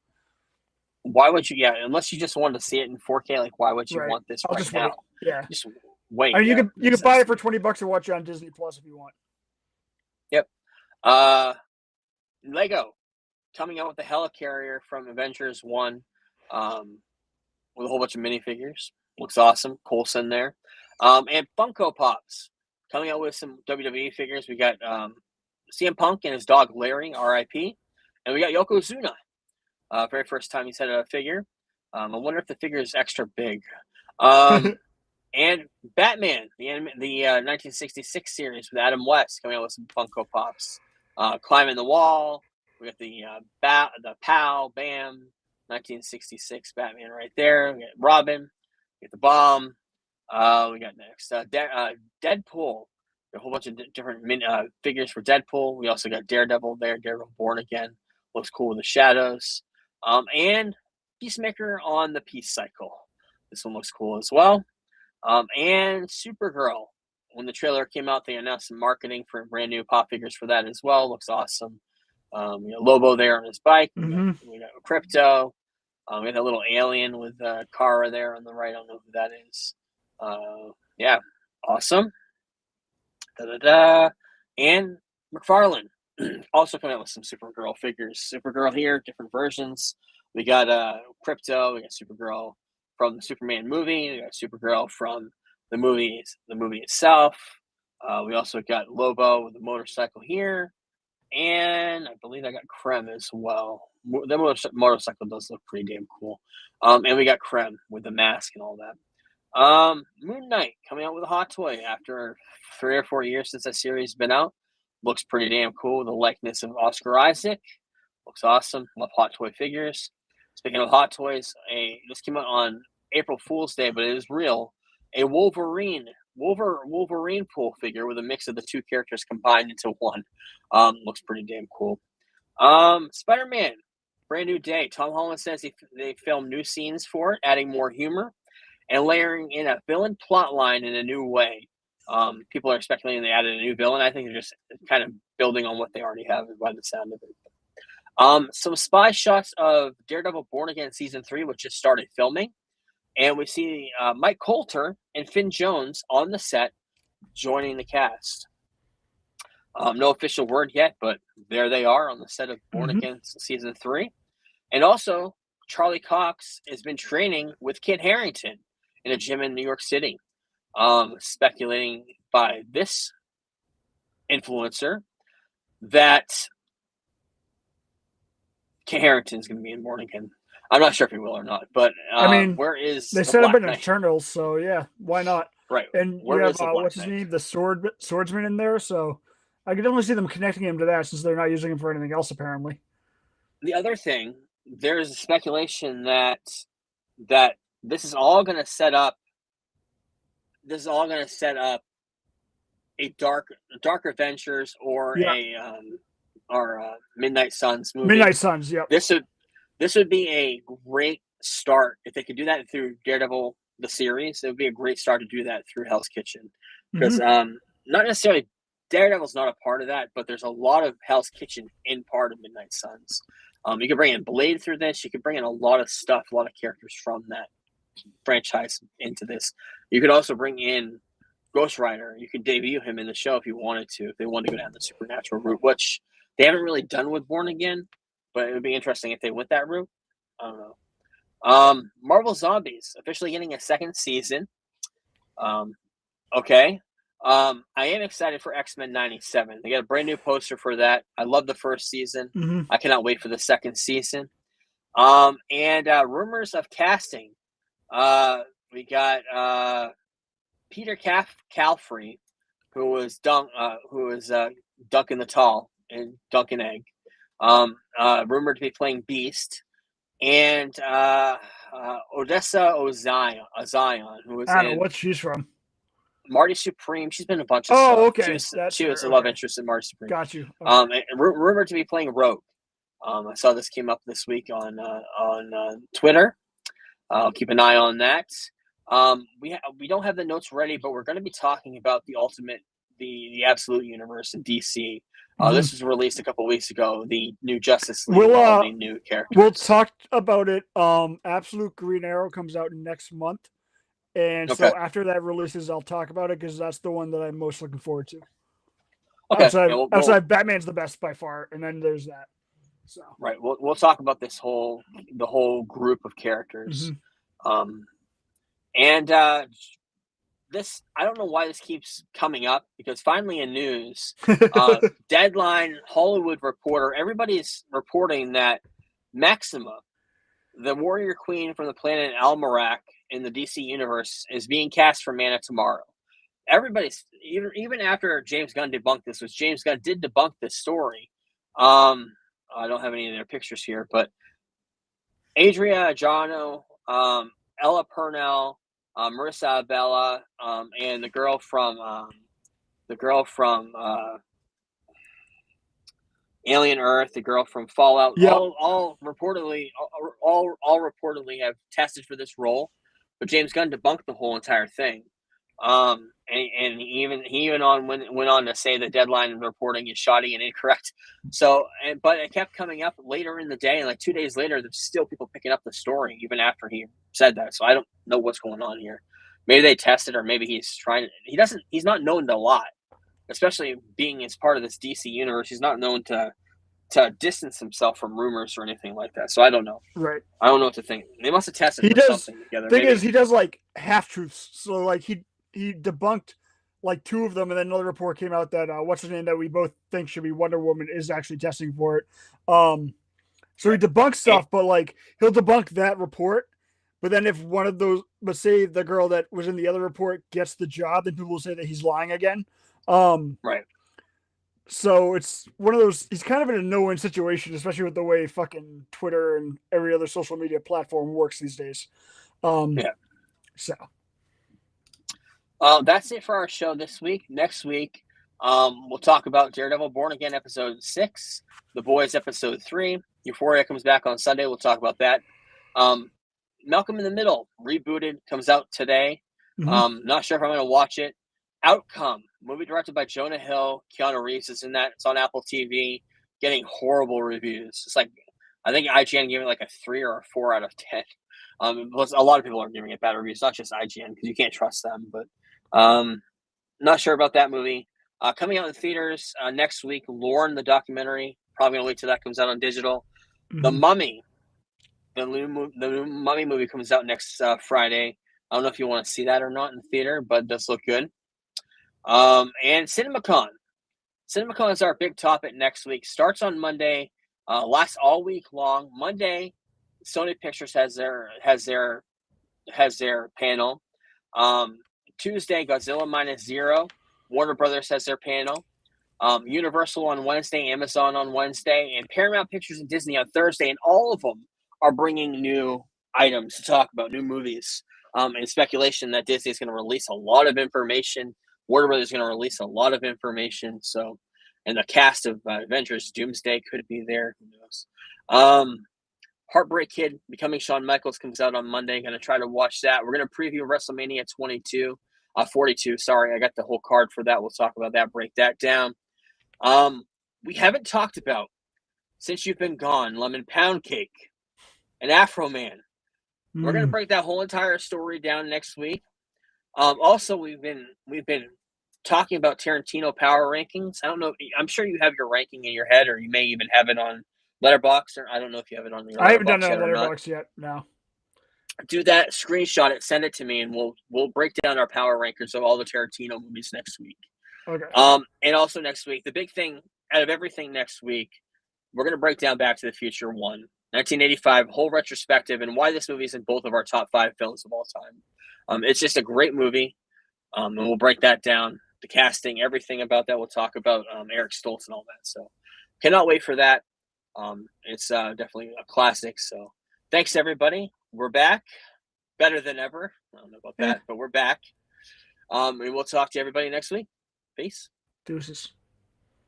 Why would you? Yeah, unless you just wanted to see it in 4K, like why would you Right. want this I'll right just now? wait. Yeah, Just wait. I mean, yeah, you could makes buy sense. it for $20 or watch it on Disney Plus if you want. Lego coming out with the helicarrier from Avengers 1 with a whole bunch of minifigures. Looks awesome. Coulson there. And Funko Pops coming out with some WWE figures. We got CM Punk and his dog Larry, RIP. And we got Yokozuna. Very first time he's had a figure. I wonder if the figure is extra big. And Batman, the 1966 series with Adam West coming out with some Funko Pops. Climbing the Wall. We got the POW, BAM, 1966 Batman right there. We got Robin. We got the Bomb. We got next Deadpool. A whole bunch of different figures for Deadpool. We also got Daredevil there. Daredevil Born Again. Looks cool with the shadows. And Peacemaker on the Peace Cycle. This one looks cool as well. And Supergirl. When the trailer came out, they announced some marketing for brand new pop figures for that as well. Looks awesome. Lobo there on his bike. We got Crypto. We got that little alien with Kara there on the right. I don't know who that is. Yeah, awesome. And McFarlane also coming out with some Supergirl figures. Supergirl here, different versions. We got Crypto. We got Supergirl from the Superman movie. We got Supergirl from the movie itself. We also got Lobo with the motorcycle here, and I believe I got Krem as well. The motorcycle does look pretty damn cool. And we got Krem with the mask and all that. Moon Knight coming out with a hot toy after 3 or 4 years since that series has been out. Looks pretty damn cool. The likeness of Oscar Isaac looks awesome. Love hot toy figures. Speaking of hot toys, this came out on April Fool's Day, but it is real. A Wolverine pool figure with a mix of the 2 characters combined into one. Looks pretty damn cool. Spider-Man, brand new day. Tom Holland says they filmed new scenes for it, adding more humor and layering in a villain plot line in a new way. People are speculating they added a new villain. I think they're just kind of building on what they already have by the sound of it. Some spy shots of Daredevil Born Again Season 3, which just started filming. And we see Mike Coulter and Finn Jones on the set joining the cast. No official word yet, but there they are on the set of Born Again Season 3. And also, Charlie Cox has been training with Kit Harington in a gym in New York City. Speculating by this influencer that Kit Harington's going to be in Born Again. I'm not sure if he will or not, but I mean, where is they the set up Black in Knight? Eternals, so yeah, why not? Right. And Where you have is the Black what's his Knight? name, the swordsman in there. So I could definitely see them connecting him to that since they're not using him for anything else apparently. The other thing, there's a speculation that this is all going to set up. This is all going to set up a Darker Ventures or Midnight Suns movie. Midnight Suns, yep. This would be a great start if they could do that through Daredevil the series. It would be a great start to do that through Hell's Kitchen because not necessarily Daredevil's not a part of that, but there's a lot of Hell's Kitchen in part of Midnight Suns. You could bring in Blade through this. You could bring in a lot of stuff, a lot of characters from that franchise into this. You could also bring in Ghost Rider. You could debut him in the show if you wanted to, if they wanted to go down the supernatural route, which they haven't really done with Born Again, but it would be interesting if they went that route. I don't know. Marvel Zombies officially getting a second season. Okay. I am excited for X-Men 97. They got a brand new poster for that. I love the first season. Mm-hmm. I cannot wait for the second season. And rumors of casting. We got Peter Calfrey, who was Duncan the Tall in Duncan Egg. Rumored to be playing Beast. And Odessa Ozion, who was I don't know in what she's from. Marty Supreme. She's been in a bunch of Oh, stuff. okay. She was a okay. love interest in Marty Supreme. Got you. Okay. And rumored to be playing Rogue. I saw this came up this week on Twitter. I'll keep an eye on that. We don't have the notes ready, but we're going to be talking about the Absolute Universe in DC. This was released a couple weeks ago. The new Justice League, all the new characters. We'll talk about it. Absolute Green Arrow comes out next month, and so after that releases, I'll talk about it because that's the one that I'm most looking forward to. Okay. Outside Batman's the best by far, and then there's that. So right, we'll talk about the whole group of characters, and this I don't know why this keeps coming up because finally in news, Deadline, Hollywood Reporter, everybody's reporting that Maxima, the warrior queen from the planet Almerac in the DC universe, is being cast for Man of Tomorrow. Everybody's even after James Gunn debunked this, which James Gunn did debunk this story. I don't have any of their pictures here, but Adria Arjano, Ella Purnell, Marissa Abella, and the girl from Alien Earth, the girl from Fallout, all reportedly have tested for this role, but James Gunn debunked the whole entire thing. And he went on to say the Deadline reporting is shoddy and incorrect. So, but it kept coming up later in the day, and like 2 days later, there's still people picking up the story even after he said that. So I don't know what's going on here. Maybe they tested, or maybe he's trying. He's not known to lie, especially being as part of this DC universe. He's not known to distance himself from rumors or anything like that. So I don't know. Right. I don't know what to think. They must have tested something together. Thing is, he does like half truths. So like he debunked like two of them, and then another report came out that what's the name that we both think should be Wonder Woman is actually testing for it. So he debunks stuff, but like he'll debunk that report. But then if one of those, let's say the girl that was in the other report gets the job, then people will say that he's lying again. Right. So it's one of those. He's kind of in a no-win situation, especially with the way fucking Twitter and every other social media platform works these days. So. That's it for our show this week. Next week, we'll talk about Daredevil Born Again episode 6, The Boys episode 3. Euphoria comes back on Sunday. We'll talk about that. Malcolm in the Middle rebooted, comes out today. Not sure if I'm going to watch it. Outcome, movie directed by Jonah Hill. Keanu Reeves is in that. It's on Apple TV. Getting horrible reviews. It's like I think IGN gave it like a 3 or a 4 out of 10. A lot of people are giving it bad reviews, not just IGN because you can't trust them. But not sure about that movie. Coming out in theaters next week, Lorne, the documentary. Probably gonna wait till that comes out on digital. The Mummy, the new Mummy movie comes out next Friday. I don't know if you want to see that or not in the theater, but it does look good. And CinemaCon. CinemaCon is our big topic next week. Starts on Monday, lasts all week long. Monday, Sony Pictures has their panel. Tuesday, Godzilla Minus Zero. Warner Brothers has their panel. Universal on Wednesday, Amazon on Wednesday, and Paramount Pictures and Disney on Thursday. And all of them are bringing new items to talk about, new movies. And speculation that Disney is going to release a lot of information. Warner Brothers is going to release a lot of information. So, and the cast of Avengers Doomsday could be there. Who knows? Heartbreak Kid, Becoming Shawn Michaels comes out on Monday. Going to try to watch that. We're going to preview WrestleMania 42. Sorry, I got the whole card for that. We'll talk about that, break that down. We haven't talked about Since You've Been Gone, Lemon Pound Cake, and Afro Man. We're gonna Mm. break that whole entire story down next week. Also, we've been talking about Tarantino power rankings. I don't know. I'm sure you have your ranking in your head, or you may even have it on Letterboxd, or I don't know if you have it on your I haven't done Letterboxd it on yet or not. Letterboxd yet. No. Do that, screenshot it, send it to me, and we'll break down our power rankings of all the Tarantino movies next week. Okay. And also next week, the big thing out of everything next week, we're gonna break down Back to the Future 1, 1985, whole retrospective, and why this movie is in both of our top 5 films of all time. It's just a great movie, and we'll break that down. The casting, everything about that, we'll talk about Eric Stoltz and all that. So, cannot wait for that. It's definitely a classic. So, thanks everybody. We're back, better than ever. I don't know about that, but we're back. And we'll talk to everybody next week. Peace. Deuces.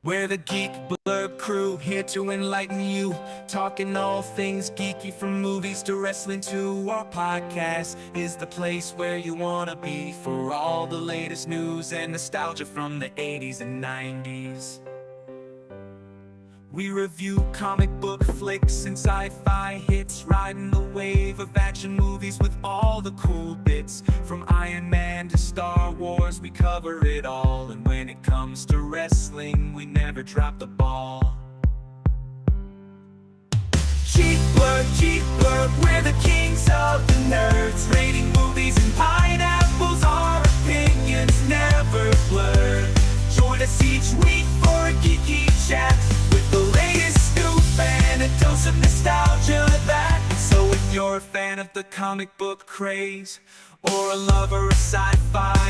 We're the Geek Blurb crew, here to enlighten you, talking all things geeky from movies to wrestling to our podcast is the place where you wanna be for all the latest news and nostalgia from the 80s and 90s. We review comic book flicks and sci-fi hits, riding the wave of action movies with all the cool bits. From Iron Man to Star Wars, we cover it all. And when it comes to wrestling, we never drop the ball. Geek Blurb, we're the kings of the nerds, rating movies and pineapples, our opinions never blurred. Join us each week for a geeky chat with the latest scoop and a dose of nostalgia that. So if you're a fan of the comic book craze, or a lover of sci-fi